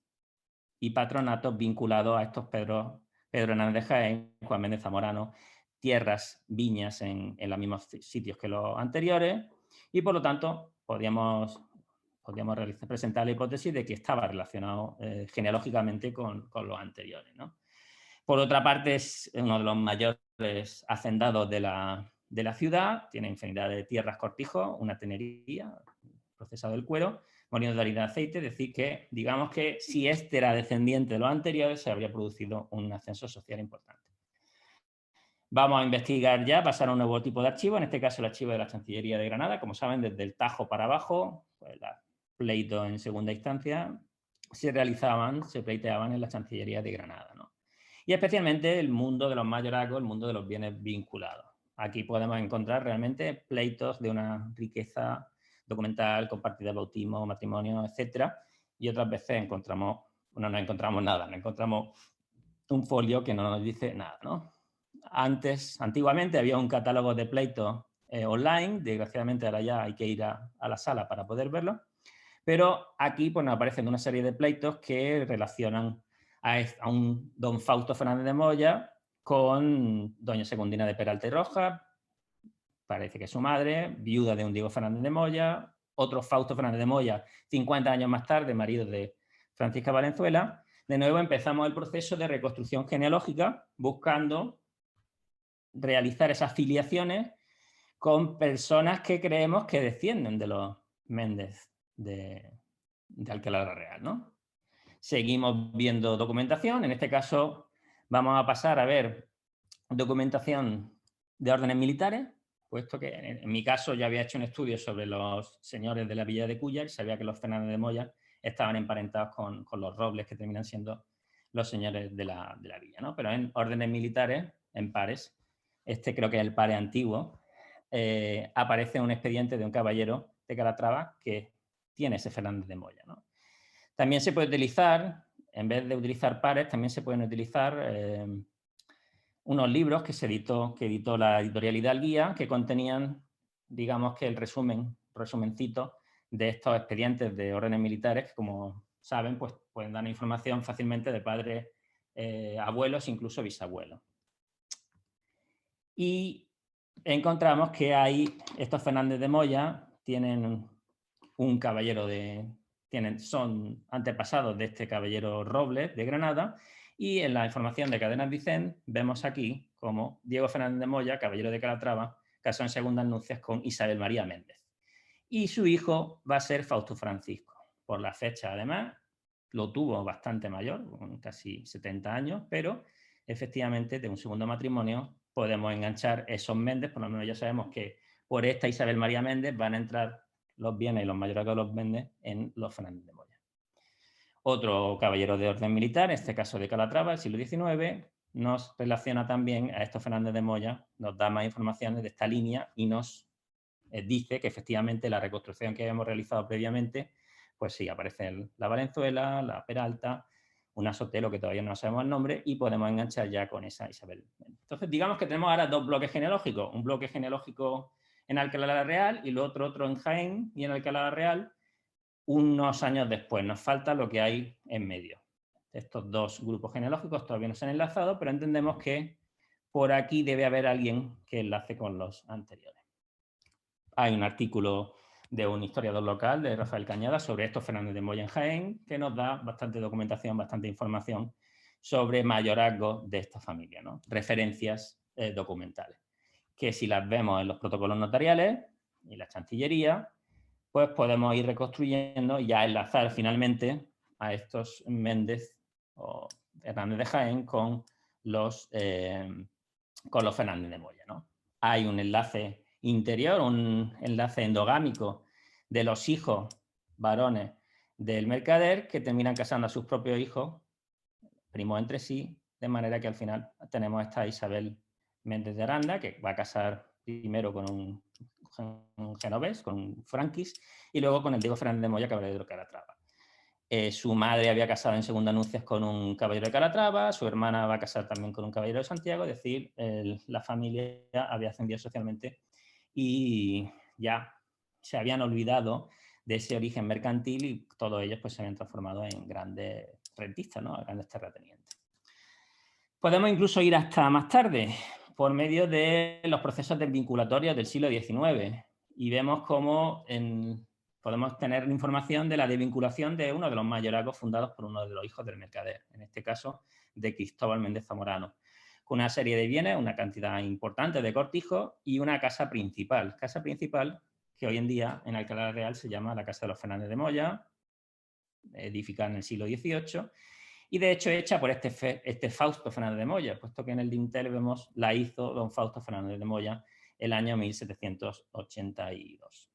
y patronatos vinculados a estos Pedro Pedro Hernández de Jaén, Juan Méndez Zamorano, tierras, viñas en los mismos sitios que los anteriores y, por lo tanto, podíamos presentar la hipótesis de que estaba relacionado genealógicamente con los anteriores, ¿no? Por otra parte, es uno de los mayores hacendados de la ciudad, tiene infinidad de tierras, cortijos, una tenería, procesado el cuero, molinos de harina de aceite, es decir que, digamos que si este era descendiente de los anteriores, se habría producido un ascenso social importante. Vamos a investigar ya, pasar a un nuevo tipo de archivo, en este caso el archivo de la Chancillería de Granada, como saben, desde el Tajo para abajo, pues los pleitos en segunda instancia se pleiteaban en la Chancillería de Granada, ¿no? Y especialmente el mundo de los mayorazgos, el mundo de los bienes vinculados. Aquí podemos encontrar realmente pleitos de una riqueza documental, compartida, bautismo, matrimonio, etcétera, y otras veces no encontramos nada, no encontramos un folio que no nos dice nada, ¿no? Antiguamente había un catálogo de pleitos online, desgraciadamente ahora ya hay que ir a la sala para poder verlo, pero aquí pues, nos aparecen una serie de pleitos que relacionan a un don Fausto Fernández de Moya con doña Segundina de Peralta y Rojas, parece que es su madre, viuda de un Diego Fernández de Moya, otro Fausto Fernández de Moya, 50 años más tarde, marido de Francisca Valenzuela. De nuevo empezamos el proceso de reconstrucción genealógica buscando realizar esas filiaciones con personas que creemos que descienden de los Méndez de Alcalá de la Real, ¿no? Seguimos viendo documentación, en este caso vamos a pasar a ver documentación de órdenes militares, puesto que en mi caso ya había hecho un estudio sobre los señores de la villa de Culla y sabía que los Fernández de Moya estaban emparentados con los Robles, que terminan siendo los señores de la villa, ¿no? Pero en órdenes militares, en pares, este creo que es el pare antiguo, aparece un expediente de un caballero de Calatrava que tiene ese Fernández de Moya, ¿no? También se puede utilizar, en vez de utilizar pares, también se pueden utilizar unos libros que editó la editorial Hidalguía, que contenían, digamos que el resumencito de estos expedientes de órdenes militares, que como saben, pues pueden dar información fácilmente de padres, abuelos, incluso bisabuelos. Y encontramos que estos Fernández de Moya tienen un caballero son antepasados de este caballero Robles de Granada, y en la información de Cadenas Vicent vemos aquí como Diego Fernández de Moya, caballero de Calatrava, casó en segundas nupcias con Isabel María Méndez. Y su hijo va a ser Fausto Francisco. Por la fecha, además, lo tuvo bastante mayor, con casi 70 años, pero efectivamente de un segundo matrimonio podemos enganchar esos Méndez, por lo menos ya sabemos que por esta Isabel María Méndez van a entrar los bienes y los mayorazgos de los Méndez en los Fernández de Moya. Otro caballero de orden militar, en este caso de Calatrava, del siglo XIX, nos relaciona también a estos Fernández de Moya, nos da más informaciones de esta línea y nos dice que efectivamente la reconstrucción que habíamos realizado previamente, pues sí, aparece la Valenzuela, la Peralta, una Sotelo que todavía no sabemos el nombre y podemos enganchar ya con esa Isabel. Entonces, digamos que tenemos ahora dos bloques genealógicos, un bloque genealógico en Alcalá de la Real y el otro en Jaén y en Alcalá de la Real unos años después. Nos falta lo que hay en medio. Estos dos grupos genealógicos todavía no se han enlazado, pero entendemos que por aquí debe haber alguien que enlace con los anteriores. Hay un artículo de un historiador local, de Rafael Cañada, sobre estos Fernández de Moya en Jaén, que nos da bastante documentación, bastante información sobre mayorazgos de esta familia, ¿no? Referencias documentales, que si las vemos en los protocolos notariales y la Chancillería, pues podemos ir reconstruyendo y ya enlazar finalmente a estos Méndez o Hernández de Jaén con los Fernández de Moya, ¿no? Hay un enlace interior, un enlace endogámico de los hijos varones del mercader que terminan casando a sus propios hijos, primos entre sí, de manera que al final tenemos esta Isabel Méndez de Aranda, que va a casar primero con un genovés, con un franquis, y luego con el Diego Fernández de Moya, caballero de Calatrava. Su madre había casado en segunda nupcias con un caballero de Calatrava, su hermana va a casar también con un caballero de Santiago, es decir, la familia había ascendido socialmente y ya se habían olvidado de ese origen mercantil y todos ellos pues, se habían transformado en grandes rentistas, ¿no? Grandes terratenientes. Podemos incluso ir hasta más tarde, por medio de los procesos desvinculatorios del siglo XIX, y vemos cómo podemos tener información de la desvinculación de uno de los mayorazgos fundados por uno de los hijos del mercader, en este caso de Cristóbal Méndez Zamorano, con una serie de bienes, una cantidad importante de cortijos y una casa principal que hoy en día en Alcalá Real se llama la Casa de los Fernández de Moya, edificada en el siglo XVIII, y de hecho hecha por este Fausto Fernández de Moya, puesto que en el dintel vemos la hizo don Fausto Fernández de Moya el año 1782.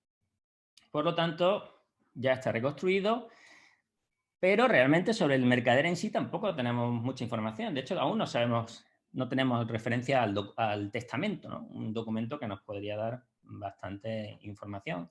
Por lo tanto, ya está reconstruido, pero realmente sobre el mercader en sí tampoco tenemos mucha información. De hecho, aún no sabemos, no tenemos referencia al testamento, ¿no? Un documento que nos podría dar bastante información.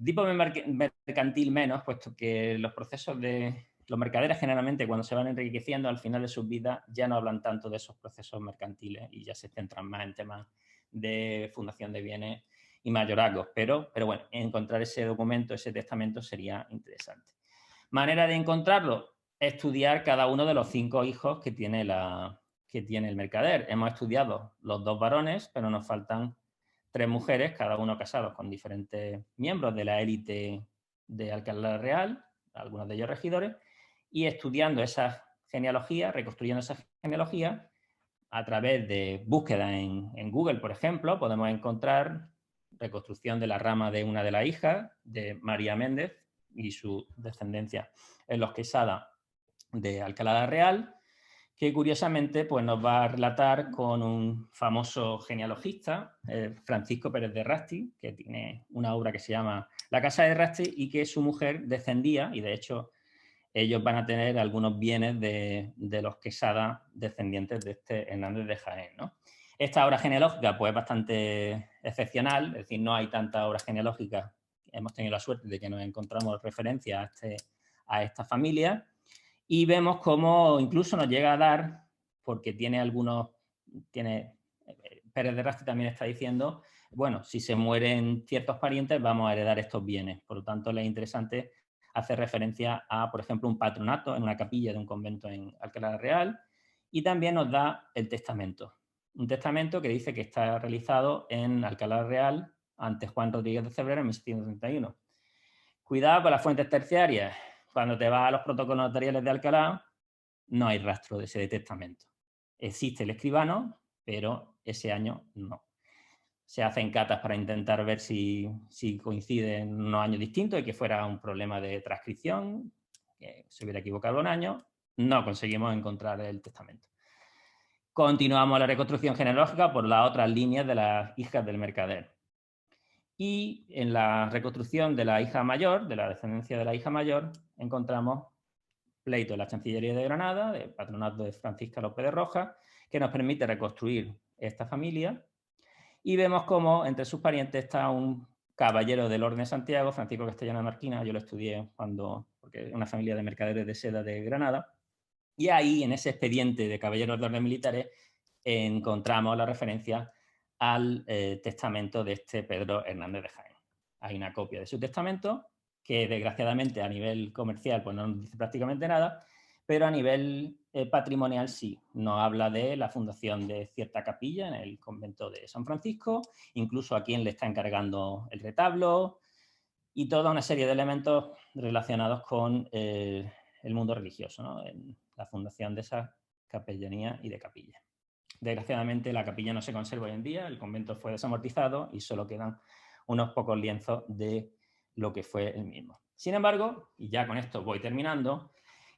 Tipo mercantil menos, puesto que los procesos de los mercaderes generalmente cuando se van enriqueciendo al final de sus vidas ya no hablan tanto de esos procesos mercantiles y ya se centran más en temas de fundación de bienes y mayorazgos. Pero bueno, encontrar ese documento, ese testamento sería interesante. Manera de encontrarlo, estudiar cada uno de los 5 hijos que tiene el mercader. Hemos estudiado los 2 varones, pero nos faltan 3 mujeres, cada uno casados con diferentes miembros de la élite de Alcalá Real, algunos de ellos regidores, y estudiando esas genealogías, reconstruyendo esas genealogías, a través de búsqueda en Google, por ejemplo, podemos encontrar reconstrucción de la rama de una de las hijas, de María Méndez, y su descendencia en los Quesada de Alcalá Real, que curiosamente pues, nos va a relatar con un famoso genealogista, Francisco Pérez de Rasti, que tiene una obra que se llama La Casa de Rasti y que su mujer descendía, y de hecho ellos van a tener algunos bienes de los Quesada descendientes de este Hernández de Jaén, ¿no? Esta obra genealógica pues, es bastante excepcional, es decir, no hay tantas obras genealógicas. Hemos tenido la suerte de que nos encontramos referencia a esta familia y vemos cómo incluso nos llega a dar, porque Pérez de Rasti también está diciendo, bueno, si se mueren ciertos parientes vamos a heredar estos bienes. Por lo tanto, le es interesante hacer referencia a, por ejemplo, un patronato en una capilla de un convento en Alcalá Real y también nos da el testamento. Un testamento que dice que está realizado en Alcalá Real ante Juan Rodríguez de Cebrera en 1731. Cuidado con las fuentes terciarias. Cuando te vas a los protocolos notariales de Alcalá, no hay rastro de ese testamento. Existe el escribano, pero ese año no. Se hacen catas para intentar ver si coinciden unos años distintos y que fuera un problema de transcripción, que se hubiera equivocado un año. No conseguimos encontrar el testamento. Continuamos la reconstrucción genealógica por las otras líneas de las hijas del mercader. Y en la reconstrucción de la hija mayor, de la descendencia de la hija mayor, encontramos pleito de la Chancillería de Granada, del patronato de Francisca López de Rojas, que nos permite reconstruir esta familia. Y vemos cómo entre sus parientes está un caballero del Orden de Santiago, Francisco Castellano de Marquina. Yo lo estudié porque es una familia de mercaderes de seda de Granada. Y ahí, en ese expediente de caballeros de orden militares, encontramos la referencia al testamento de este Pedro Hernández de Jaén. Hay una copia de su testamento que desgraciadamente a nivel comercial pues no nos dice prácticamente nada, pero a nivel patrimonial sí. Nos habla de la fundación de cierta capilla en el convento de San Francisco, incluso a quién le está encargando el retablo y toda una serie de elementos relacionados con el mundo religioso, ¿no? En la fundación de esa capellanía y de capilla. Desgraciadamente la capilla no se conserva hoy en día, el convento fue desamortizado y solo quedan unos pocos lienzos de lo que fue el mismo. Sin embargo, y ya con esto voy terminando,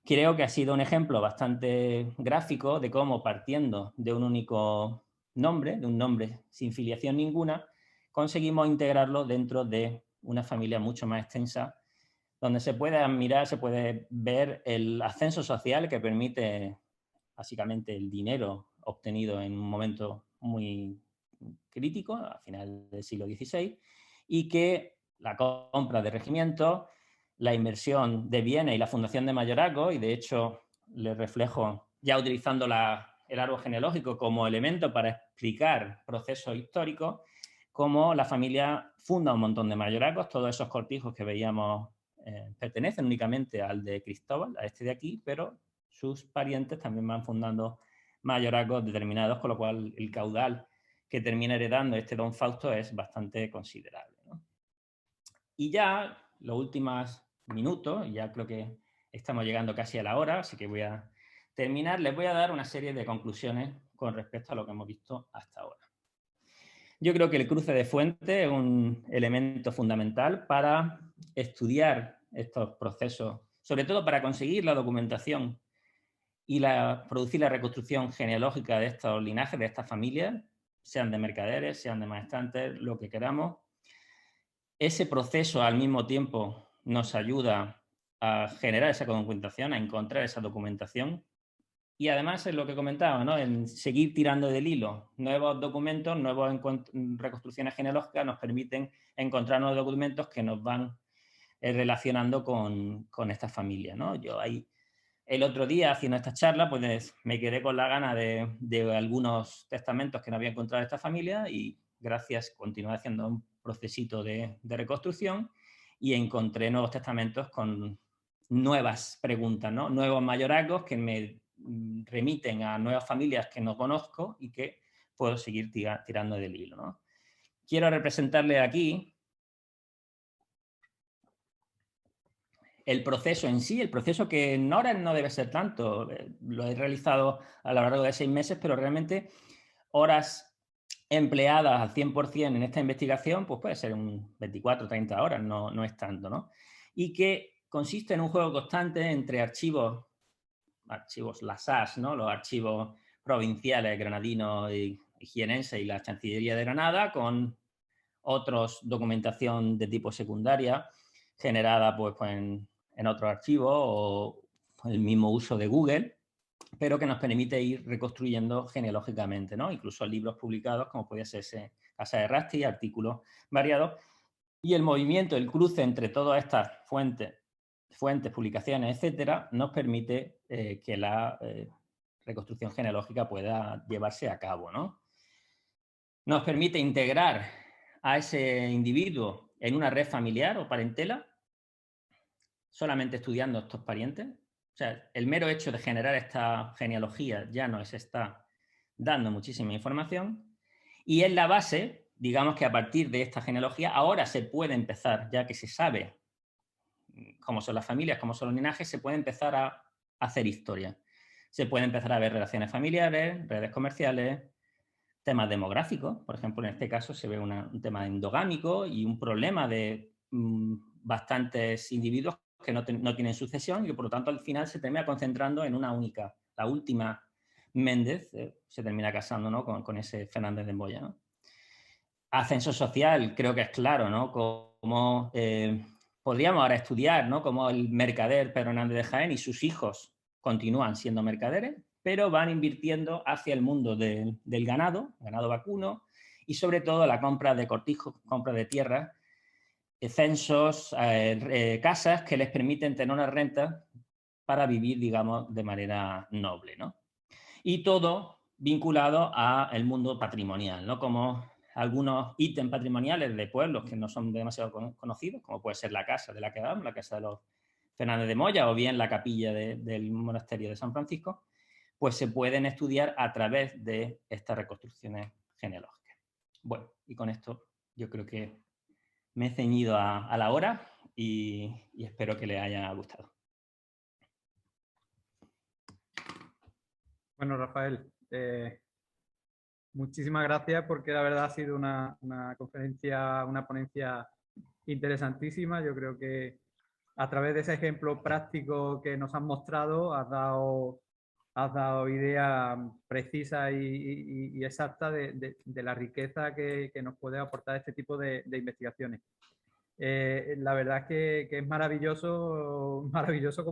creo que ha sido un ejemplo bastante gráfico de cómo partiendo de un único nombre, de un nombre sin filiación ninguna, conseguimos integrarlo dentro de una familia mucho más extensa, donde se puede admirar, se puede ver el ascenso social que permite básicamente el dinero obtenido en un momento muy crítico, a final del siglo XVI, y que la compra de regimientos, la inversión de bienes y la fundación de mayorazgos, y de hecho le reflejo ya utilizando el árbol genealógico como elemento para explicar procesos históricos, como la familia funda un montón de mayorazgos, todos esos cortijos que veíamos pertenecen únicamente al de Cristóbal, a este de aquí, pero sus parientes también van fundando mayorazgos determinados, con lo cual el caudal que termina heredando este don Fausto es bastante considerable, ¿no? Y ya los últimos minutos, ya creo que estamos llegando casi a la hora, así que voy a terminar. Les voy a dar una serie de conclusiones con respecto a lo que hemos visto hasta ahora. Yo creo que el cruce de fuentes es un elemento fundamental para estudiar estos procesos, sobre todo para conseguir la documentación y producir la reconstrucción genealógica de estos linajes, de estas familias, sean de mercaderes, sean de maestantes, lo que queramos. Ese proceso al mismo tiempo nos ayuda a generar esa documentación, a encontrar esa documentación. Y además es lo que comentaba, ¿no? En seguir tirando del hilo. Nuevos documentos, nuevas reconstrucciones genealógicas nos permiten encontrar nuevos documentos que nos van relacionando con esta familia, ¿no? Yo ahí, el otro día, haciendo esta charla, pues me quedé con la gana de algunos testamentos que no había encontrado esta familia y gracias, continué haciendo un procesito de reconstrucción y encontré nuevos testamentos con nuevas preguntas, ¿no? Nuevos mayorazgos que me remiten a nuevas familias que no conozco y que puedo seguir tirando del hilo, ¿no? Quiero representarle aquí el proceso en sí, el proceso que en horas no debe ser tanto. Lo he realizado a lo largo de 6 meses, pero realmente horas empleadas al 100% en esta investigación, pues puede ser un 24 30 horas, no es tanto, ¿no? Y que consiste en un juego constante entre archivos LASAS, ¿no? Los archivos provinciales granadinos y jienenses y la Chancillería de Granada, con otros documentación de tipo secundaria generada pues en otros archivos o el mismo uso de Google, pero que nos permite ir reconstruyendo genealógicamente, ¿no? Incluso libros publicados, como podía ser ese Casa de Rasti, artículos variados, y el movimiento, el cruce entre todas estas fuentes, publicaciones, etcétera, nos permite que la reconstrucción genealógica pueda llevarse a cabo, ¿no? Nos permite integrar a ese individuo en una red familiar o parentela, solamente estudiando estos parientes. O sea, el mero hecho de generar esta genealogía ya nos está dando muchísima información. Y en la base, digamos que a partir de esta genealogía, ahora se puede empezar, ya que se sabe cómo son las familias, cómo son los linajes, se puede empezar a hacer historia. Se puede empezar a ver relaciones familiares, redes comerciales, temas demográficos. Por ejemplo, en este caso se ve un tema endogámico y un problema de bastantes individuos que no tienen sucesión y que por lo tanto al final se termina concentrando en una única. La última Méndez se termina casando, ¿no? con ese Fernández de Emboya, ¿no? Ascenso social, creo que es claro, ¿no? Como podríamos ahora estudiar, ¿no? Cómo el mercader Pedro Hernández de Jaén y sus hijos continúan siendo mercaderes, pero van invirtiendo hacia el mundo del ganado vacuno, y sobre todo la compra de cortijos, compra de tierras, censos, casas que les permiten tener una renta para vivir, digamos, de manera noble, ¿no? Y todo vinculado al mundo patrimonial, ¿no? Como algunos ítems patrimoniales de pueblos que no son demasiado conocidos, como puede ser la casa de la que hablamos, la casa de los Fernández de Moya, o bien la capilla del monasterio de San Francisco, pues se pueden estudiar a través de estas reconstrucciones genealógicas. Bueno, y con esto yo creo que me he ceñido a la hora y espero que les haya gustado. Bueno, Rafael, muchísimas gracias porque la verdad ha sido una conferencia, una ponencia interesantísima. Yo creo que a través de ese ejemplo práctico que nos han mostrado has dado ideas precisas y exactas de la riqueza que nos puede aportar este tipo de investigaciones. La verdad es que es maravilloso, maravilloso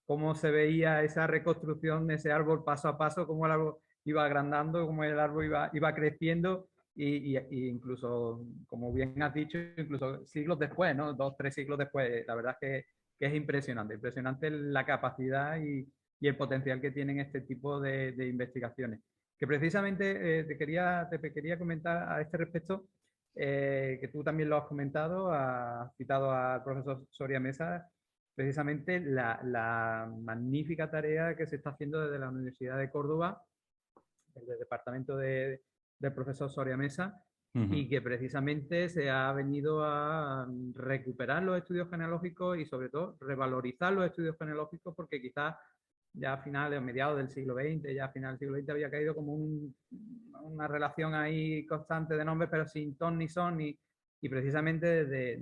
cómo se veía esa reconstrucción de ese árbol paso a paso, cómo el árbol iba agrandando, cómo el árbol iba creciendo y incluso, como bien has dicho, incluso siglos después, ¿no? 2, 3 siglos después. La verdad es que es impresionante, impresionante la capacidad y el potencial que tienen este tipo de investigaciones. Que precisamente te quería comentar a este respecto, que tú también lo has comentado, has citado al profesor Soria Mesa, precisamente la magnífica tarea que se está haciendo desde la Universidad de Córdoba del departamento del profesor Soria Mesa, Ujú. y que precisamente se ha venido a recuperar los estudios genealógicos y sobre todo revalorizar los estudios genealógicos, porque quizás ya a finales, a mediados del siglo XX, ya a finales del siglo XX había caído como una relación ahí constante de nombres, pero sin ton ni son, y precisamente desde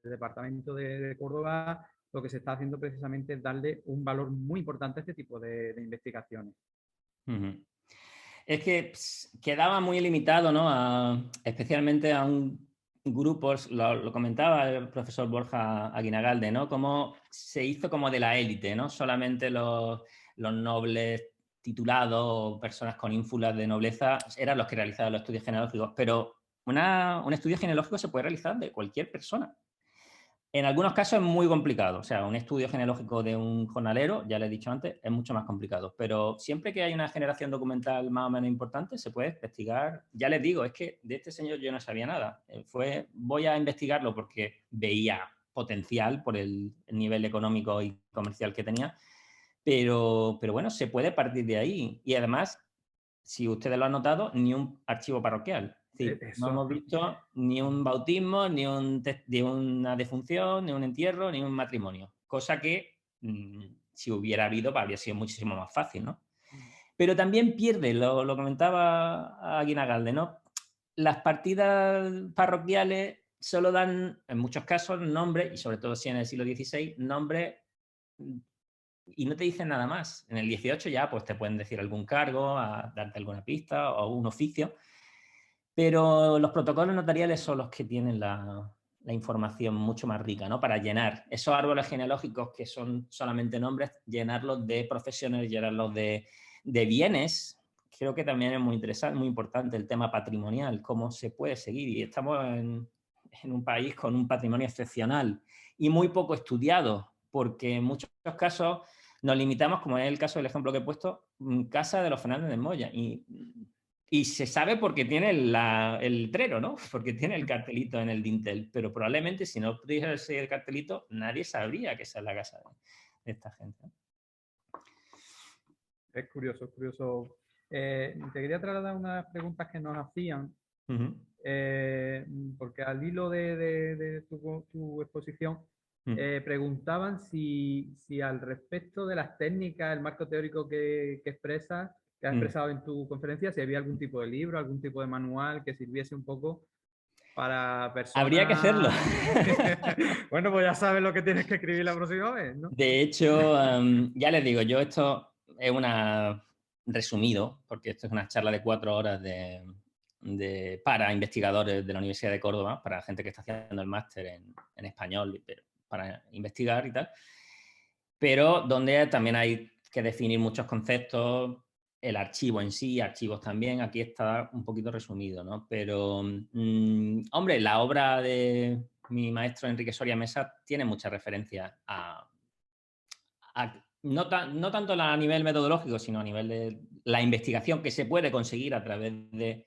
el departamento de Córdoba lo que se está haciendo precisamente es darle un valor muy importante a este tipo de investigaciones. Ujú. Es que quedaba muy limitado, ¿no? Especialmente a un grupo, lo comentaba el profesor Borja Aguinagalde, ¿no? Cómo se hizo como de la élite, ¿no? Solamente los nobles titulados o personas con ínfulas de nobleza eran los que realizaban los estudios genealógicos, pero un estudio genealógico se puede realizar de cualquier persona. En algunos casos es muy complicado, o sea, un estudio genealógico de un jornalero, ya le he dicho antes, es mucho más complicado, pero siempre que hay una generación documental más o menos importante, se puede investigar. Ya les digo, es que de este señor yo no sabía nada, voy a investigarlo porque veía potencial por el nivel económico y comercial que tenía, pero bueno, se puede partir de ahí. Y además, si ustedes lo han notado, ni un archivo parroquial. Es decir, no Eso. hemos visto ni un bautismo, ni una defunción, ni un entierro, ni un matrimonio. Cosa que, si hubiera habido, habría sido muchísimo más fácil, ¿no? Pero también pierde, lo comentaba Aguinagalde, ¿no? Las partidas parroquiales solo dan, en muchos casos, nombres, y sobre todo si en el siglo XVI, nombres y no te dicen nada más. En el 18 ya pues te pueden decir algún cargo, darte alguna pista o un oficio, pero los protocolos notariales son los que tienen la información mucho más rica, ¿no? Para llenar esos árboles genealógicos que son solamente nombres, llenarlos de profesiones, llenarlos de bienes. Creo que también es muy interesante, muy importante el tema patrimonial, cómo se puede seguir. Y estamos en un país con un patrimonio excepcional y muy poco estudiado, porque en muchos casos nos limitamos, como es el caso del ejemplo que he puesto, casa de los Fernández de Moya. Y se sabe porque tiene el letrero, ¿no? Porque tiene el cartelito en el dintel, pero probablemente si no pudiese el cartelito, nadie sabría que esa es la casa de esta gente. Es curioso, es curioso. Te quería trasladar unas preguntas que nos hacían, Uh-huh. porque al hilo de tu exposición, preguntaban si al respecto de las técnicas, el marco teórico que expresas, que has expresado en tu conferencia, si había algún tipo de libro, algún tipo de manual que sirviese un poco para Habría que hacerlo. personas. Bueno, pues ya sabes lo que tienes que escribir la próxima vez, ¿no? De hecho, ya les digo, yo esto es resumido, porque esto es una charla de 4 horas para investigadores de la Universidad de Córdoba, para gente que está haciendo el máster en español, pero para investigar y tal, pero donde también hay que definir muchos conceptos, el archivo en sí, archivos también, aquí está un poquito resumido, ¿no? Pero, hombre, la obra de mi maestro Enrique Soria Mesa tiene muchas referencias no tanto a nivel metodológico, sino a nivel de la investigación que se puede conseguir a través de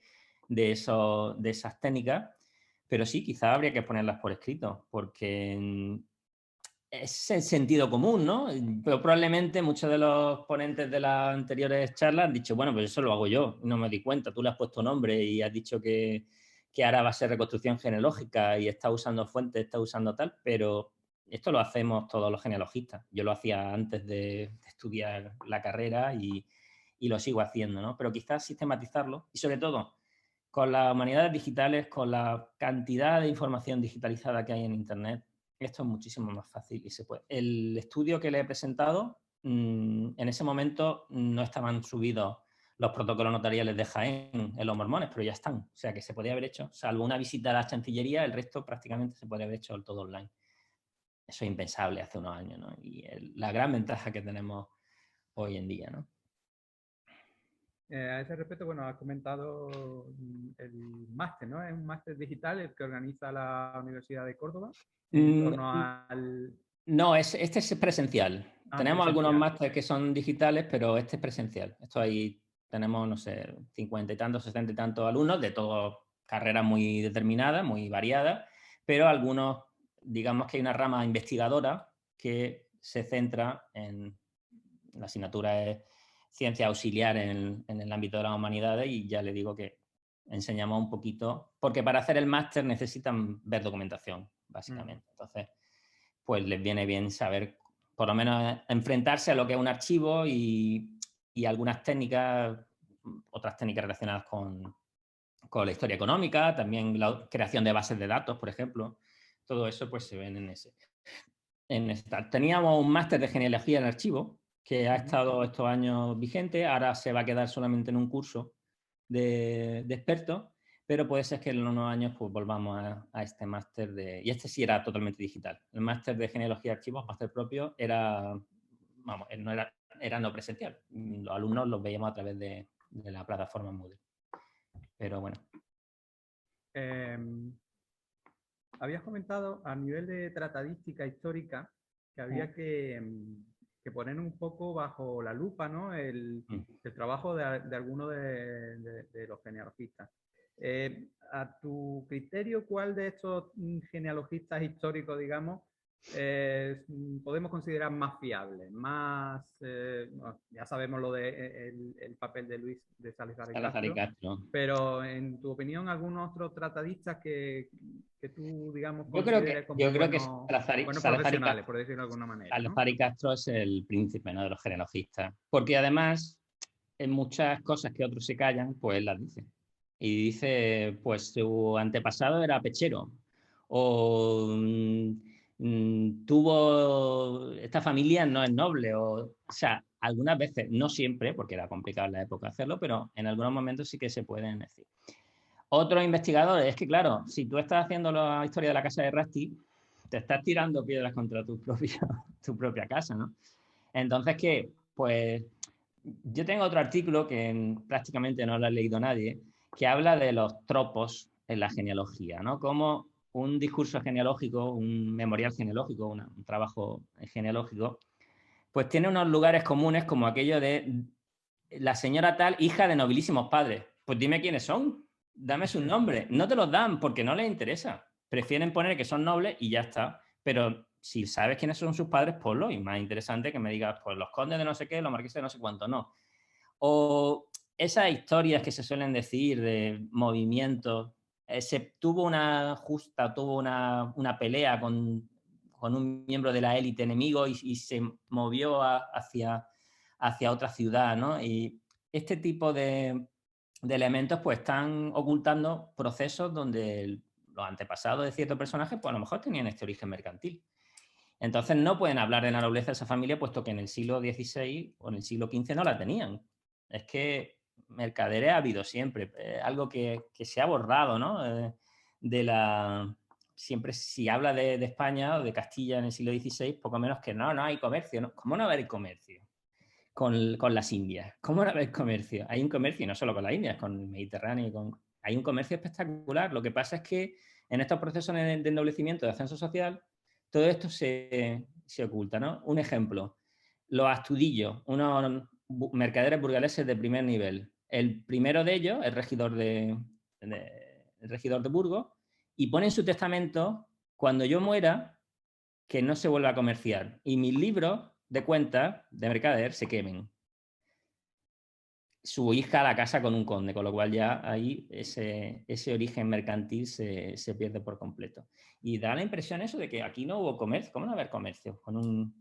esas técnicas, pero sí, quizá habría que ponerlas por escrito, porque es el sentido común, ¿no? Pero probablemente muchos de los ponentes de las anteriores charlas han dicho, bueno, pues eso lo hago yo, no me di cuenta, tú le has puesto nombre y has dicho que ahora va a ser reconstrucción genealógica y está usando fuentes, está usando tal, pero esto lo hacemos todos los genealogistas. Yo lo hacía antes de estudiar la carrera y lo sigo haciendo, ¿no? Pero quizás sistematizarlo y sobre todo con las humanidades digitales, con la cantidad de información digitalizada que hay en Internet, esto es muchísimo más fácil y se puede. El estudio que le he presentado, en ese momento no estaban subidos los protocolos notariales de Jaén en los Mormones, pero ya están. O sea que se podía haber hecho, salvo una visita a la Chancillería, el resto prácticamente se podría haber hecho todo online. Eso es impensable hace unos años, ¿no? Y la gran ventaja que tenemos hoy en día, ¿no? A ese respecto, bueno, has comentado el máster, ¿no? Es un máster digital el que organiza la Universidad de Córdoba en torno al... No, este es presencial. Tenemos algunos presencial. másteres que son digitales, pero este es presencial. Esto ahí tenemos, no sé, 50 y tantos, 60 y tantos alumnos de todas carreras muy determinadas, muy variadas, pero algunos, digamos que hay una rama investigadora que se centra en la asignatura de ciencia auxiliar en el el ámbito de las humanidades y ya le digo que enseñamos un poquito, porque para hacer el máster necesitan ver documentación, básicamente. Entonces, pues les viene bien saber, por lo menos, enfrentarse a lo que es un archivo y algunas técnicas, otras técnicas relacionadas con la historia económica, también la creación de bases de datos, por ejemplo. Todo eso pues se ven en ese. Teníamos un máster de genealogía en archivo que ha estado estos años vigente, ahora se va a quedar solamente en un curso de expertos, pero puede ser que en unos años pues volvamos a este máster y este sí era totalmente digital. El máster de genealogía de archivos, máster propio, era no presencial. Los alumnos los veíamos a través de la plataforma Moodle. Pero bueno. Habías comentado a nivel de tratadística histórica que había que poner un poco bajo la lupa, ¿no? el trabajo de algunos de los genealogistas. A tu criterio, ¿cuál de estos genealogistas históricos, digamos, podemos considerar más fiable? Más, ya sabemos lo de el papel de Luis de Salazar y Castro, pero en tu opinión, ¿algunos otros tratadistas que tú, digamos, consideres como buenos profesionales, por decirlo de alguna manera? Salazar y Castro es el príncipe, ¿no?, de los genealogistas, porque además en muchas cosas que otros se callan, pues él las dice. Y dice, pues su antepasado era pechero, o esta familia no es noble, o sea, algunas veces, no siempre, porque era complicado en la época hacerlo, pero en algunos momentos sí que se pueden decir. Otros investigadores, es que claro, si tú estás haciendo la historia de la casa de Rusty, te estás tirando piedras contra tu propia casa, ¿no? Entonces, ¿qué? Pues yo tengo otro artículo que prácticamente no lo ha leído nadie, que habla de los tropos en la genealogía, ¿no? Como un discurso genealógico, un memorial genealógico, un trabajo genealógico, pues tiene unos lugares comunes como aquello de la señora tal, hija de nobilísimos padres. Pues dime quiénes son, dame sus nombres. No te los dan porque no les interesa. Prefieren poner que son nobles y ya está. Pero si sabes quiénes son sus padres, ponlo. Y más interesante que me digas, pues los condes de no sé qué, los marqueses de no sé cuánto, no. O esas historias que se suelen decir de movimientos. Tuvo una pelea con un miembro de la élite enemigo y se movió hacia otra ciudad, ¿no? Y este tipo de elementos pues están ocultando procesos donde los antepasados de ciertos personajes pues a lo mejor tenían este origen mercantil. Entonces no pueden hablar de la nobleza de esa familia puesto que en el siglo XVI o en el siglo XV no la tenían. Es que mercaderes ha habido siempre, algo que se ha borrado, ¿no? Siempre si habla de España o de Castilla en el siglo XVI, poco menos que no hay comercio, ¿no? ¿Cómo no va a haber comercio con las Indias? ¿Cómo no va a haber comercio? Hay un comercio, y no solo con las Indias, con el Mediterráneo, hay un comercio espectacular. Lo que pasa es que en estos procesos de ennoblecimiento, de ascenso social, todo esto se oculta, ¿no? Un ejemplo, los astudillos, unos mercaderes burgaleses de primer nivel. El primero de ellos, el regidor de Burgos, y pone en su testamento, cuando yo muera, que no se vuelva a comerciar. Y mis libros de cuentas de mercader se quemen. Su hija la casa con un conde, con lo cual ya ahí ese origen mercantil se pierde por completo. Y da la impresión eso de que aquí no hubo comercio. ¿Cómo no haber comercio? Con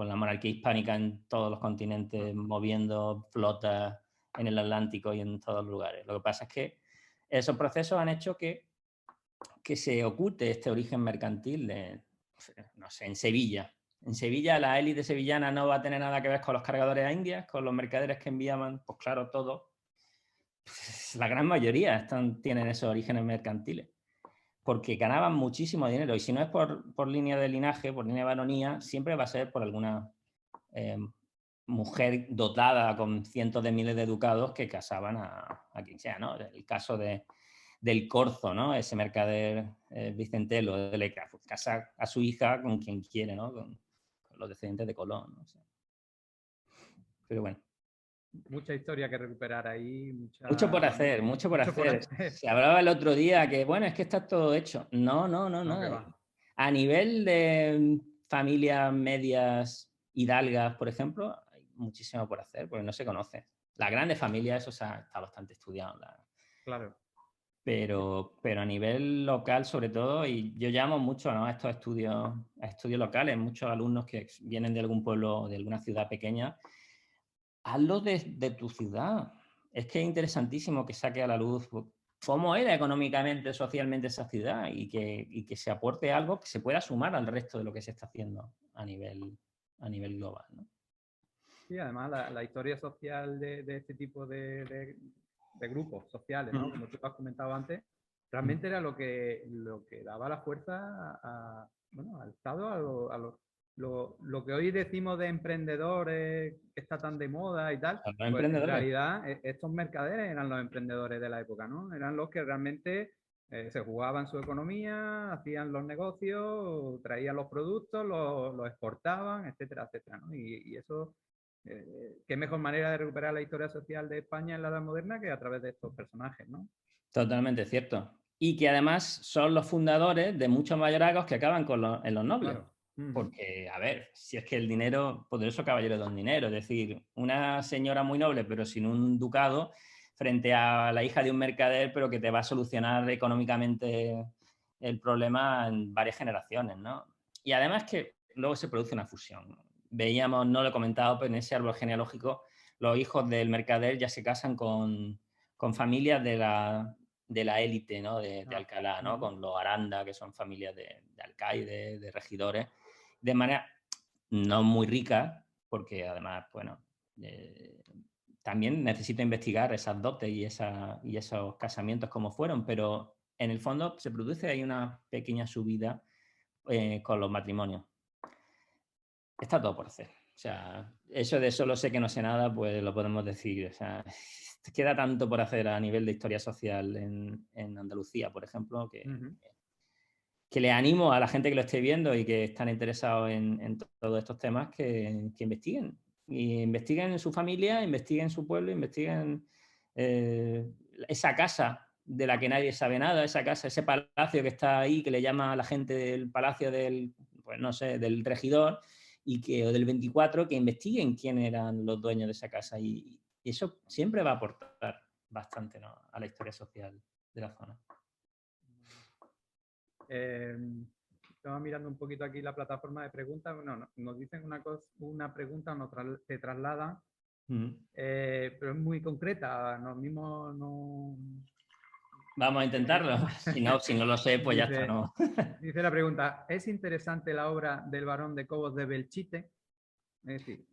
la monarquía hispánica en todos los continentes, moviendo flotas en el Atlántico y en todos los lugares. Lo que pasa es que esos procesos han hecho que se oculte este origen mercantil no sé, en Sevilla. En Sevilla la élite sevillana no va a tener nada que ver con los cargadores a Indias, con los mercaderes que enviaban, pues claro, todos. Pues la gran mayoría tienen esos orígenes mercantiles, porque ganaban muchísimo dinero. Y si no es por línea de linaje, por línea de baronía, siempre va a ser por alguna mujer dotada con cientos de miles de ducados que casaban a quien sea, ¿no? El caso del Corzo, ¿no? Ese mercader Vicentelo, le casa a su hija con quien quiere, ¿no? Con los descendientes de Colón, ¿no? O sea, pero bueno. Mucha historia que recuperar ahí. Mucho por hacer. Se hablaba el otro día que, bueno, es que está todo hecho. No. A nivel de familias medias hidalgas, por ejemplo, hay muchísimo por hacer, porque no se conoce. Las grandes familias, eso está bastante estudiado. Claro. Pero a nivel local, sobre todo, y yo llamo mucho, ¿no?, a estos estudios locales, muchos alumnos que vienen de algún pueblo, de alguna ciudad pequeña, hazlo de tu ciudad. Es que es interesantísimo que saque a la luz cómo era económicamente, socialmente esa ciudad y que se aporte algo que se pueda sumar al resto de lo que se está haciendo a nivel global, ¿no? Sí, además la historia social de este tipo de grupos sociales, ¿no? Como tú has comentado antes, realmente era lo que daba la fuerza bueno, al Estado, lo que hoy decimos de emprendedores, que está tan de moda y tal, Los pues en emprendedores. realidad estos mercaderes eran los emprendedores de la época, ¿no? Eran los que realmente se jugaban su economía, hacían los negocios, traían los productos, los exportaban, etcétera, etcétera, ¿no? Y eso, qué mejor manera de recuperar la historia social de España en la Edad Moderna que a través de estos personajes, ¿no? Totalmente cierto. Y que además son los fundadores de muchos mayorazgos que acaban en los nobles. Claro. Ujú. Porque, a ver, si es que el dinero, poderoso caballero don dinero, es decir, una señora muy noble pero sin un ducado frente a la hija de un mercader pero que te va a solucionar económicamente el problema en varias generaciones, ¿no? Y además que luego se produce una fusión. Veíamos, no lo he comentado, pero en ese árbol genealógico los hijos del mercader ya se casan con familias de la élite, ¿no?, de Ah, Alcalá, ¿no?, ujú. con los Aranda, que son familias de alcaides, de regidores, de manera no muy rica, porque además, bueno, también necesito investigar esas dotes y esos casamientos cómo fueron, pero en el fondo se produce ahí una pequeña subida con los matrimonios. Está todo por hacer. O sea, eso de solo sé que no sé nada, pues lo podemos decir. O sea, queda tanto por hacer a nivel de historia social en Andalucía, por ejemplo, Ujú. que le animo a la gente que lo esté viendo y que están interesados en todos estos temas que investiguen. Y investiguen en su familia, investiguen en su pueblo, investiguen eh, esa casa de la que nadie sabe nada, esa casa, ese palacio que está ahí, que le llama a la gente del palacio del, pues no sé, del regidor o del 24, que investiguen quién eran los dueños de esa casa. Y eso siempre va a aportar bastante, ¿no?, a la historia social de la zona. Eh, Estaba mirando un poquito aquí la plataforma de preguntas. Bueno, nos dicen una pregunta, te trasladan, Mm. pero es muy concreta. Nos mismos no. Vamos a intentarlo. Si no lo sé, pues ya está, Dice, ¿no? dice la pregunta: ¿es interesante la obra del Barón de Cobos de Belchite? Es decir,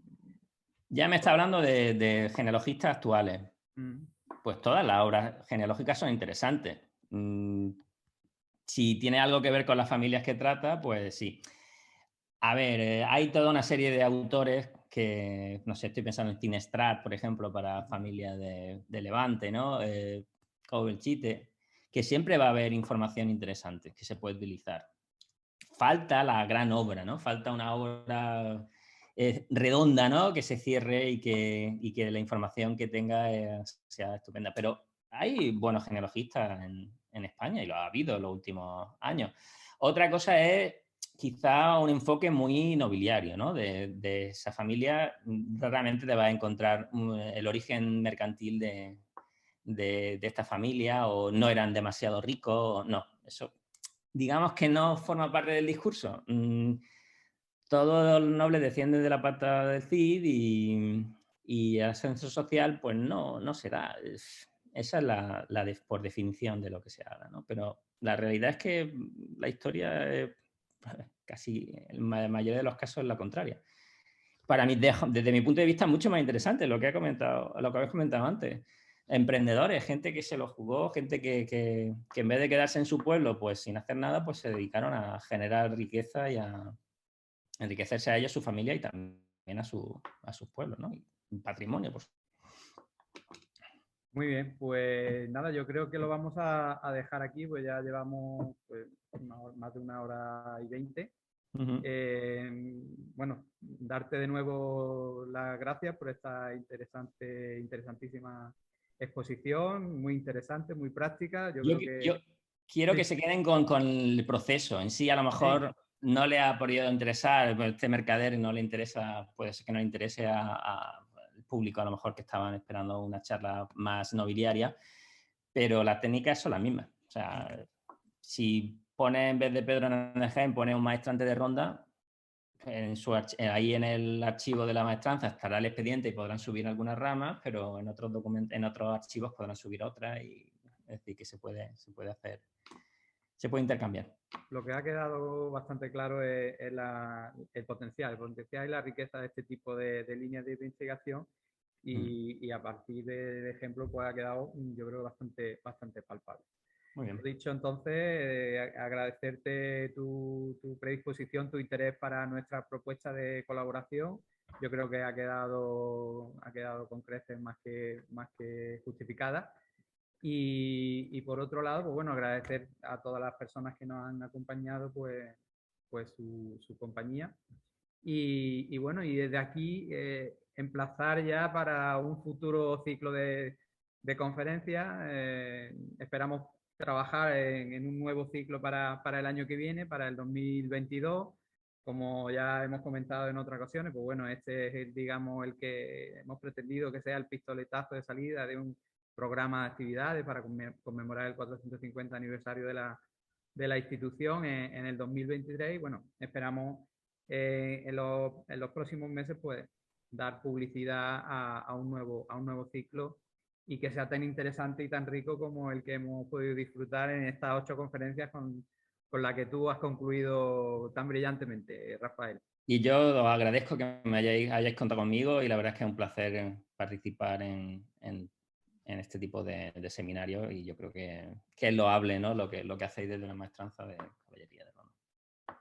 Ya me está hablando de genealogistas actuales. mm, Pues todas las obras genealógicas son interesantes. Si tiene algo que ver con las familias que trata, pues sí. A ver, hay toda una serie de autores que, no sé, estoy pensando en Tinestrat, por ejemplo, para familias de Levante, ¿no? Belchite, que siempre va a haber información interesante que se puede utilizar. Falta la gran obra, ¿no? Falta una obra redonda, ¿no?, que se cierre y que la información que tenga sea estupenda. Pero hay buenos genealogistas en España y lo ha habido en los últimos años. Otra cosa es quizá un enfoque muy nobiliario, ¿no? De esa familia realmente te va a encontrar el origen mercantil de esta familia, o no eran demasiado ricos, no, eso digamos que no forma parte del discurso. Todos los nobles descienden de la pata del Cid y el ascenso social pues no se da. Esa es por definición de lo que se habla, ¿no? Pero la realidad es que la historia es casi en la mayoría de los casos es la contraria. Para mí, desde mi punto de vista, mucho más interesante lo que habéis comentado antes. Emprendedores, gente que se lo jugó, gente que en vez de quedarse en su pueblo, pues sin hacer nada, pues se dedicaron a generar riqueza y a enriquecerse a ellos, su familia y también a sus pueblos, ¿no? Y patrimonio, pues. muy bien, pues nada, yo creo que lo vamos a dejar aquí, pues ya llevamos pues, más de 1 hora y 20. Uh-huh. Bueno, darte de nuevo las gracias por esta interesantísima exposición, muy interesante, muy práctica. Yo creo Yo que quiero que sí, se queden con el proceso en sí. A lo sí, mejor no le ha podido interesar, este mercader no le interesa, puede ser que no le interese público a lo mejor que estaban esperando una charla más nobiliaria, pero las técnicas son las mismas. O sea, si pone en vez de Pedro Nenegén, pone un maestrante de Ronda, ahí en el archivo de la maestranza estará el expediente y podrán subir algunas ramas, pero en otros archivos podrán subir otras, y es decir, que se puede hacer, se puede intercambiar. Lo que ha quedado bastante claro es el potencial y la riqueza de este tipo de líneas de investigación, y a partir del ejemplo pues ha quedado, yo creo, bastante palpable. Muy bien. Dicho entonces, agradecerte tu predisposición, tu interés para nuestra propuesta de colaboración. Yo creo que ha quedado con creces más que justificada. Y por otro lado, pues bueno, agradecer a todas las personas que nos han acompañado pues su compañía. Y bueno, y desde aquí emplazar ya para un futuro ciclo de conferencias. Esperamos trabajar en un nuevo ciclo para el año que viene, para el 2022. Como ya hemos comentado en otras ocasiones, pues bueno, este es digamos, el que hemos pretendido que sea el pistoletazo de salida de un programa de actividades para conmemorar el 450 aniversario de la institución en el 2023. Y bueno, esperamos en los próximos meses pues dar publicidad a un nuevo ciclo, y que sea tan interesante y tan rico como el que hemos podido disfrutar en estas 8 conferencias con la que tú has concluido tan brillantemente, Rafael. Y yo os agradezco que me hayáis contado conmigo, y la verdad es que es un placer participar en este tipo de seminarios, y yo creo que es loable, ¿no?, lo que hacéis desde la maestranza de caballería de Ronda.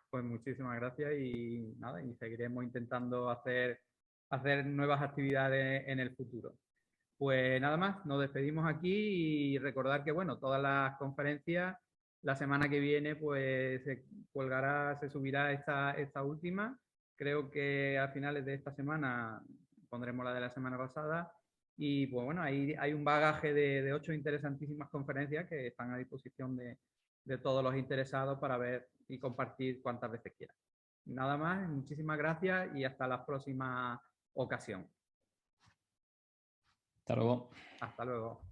Pues muchísimas gracias, y nada, y seguiremos intentando hacer nuevas actividades en el futuro. Pues nada más, nos despedimos aquí, y recordar que bueno, todas las conferencias, la semana que viene pues se subirá esta última. Creo que a finales de esta semana pondremos la de la semana pasada, y pues bueno, ahí hay un bagaje de 8 interesantísimas conferencias que están a disposición de todos los interesados para ver y compartir cuantas veces quieran. Nada más, muchísimas gracias y hasta la próxima ocasión. Hasta luego. Hasta luego.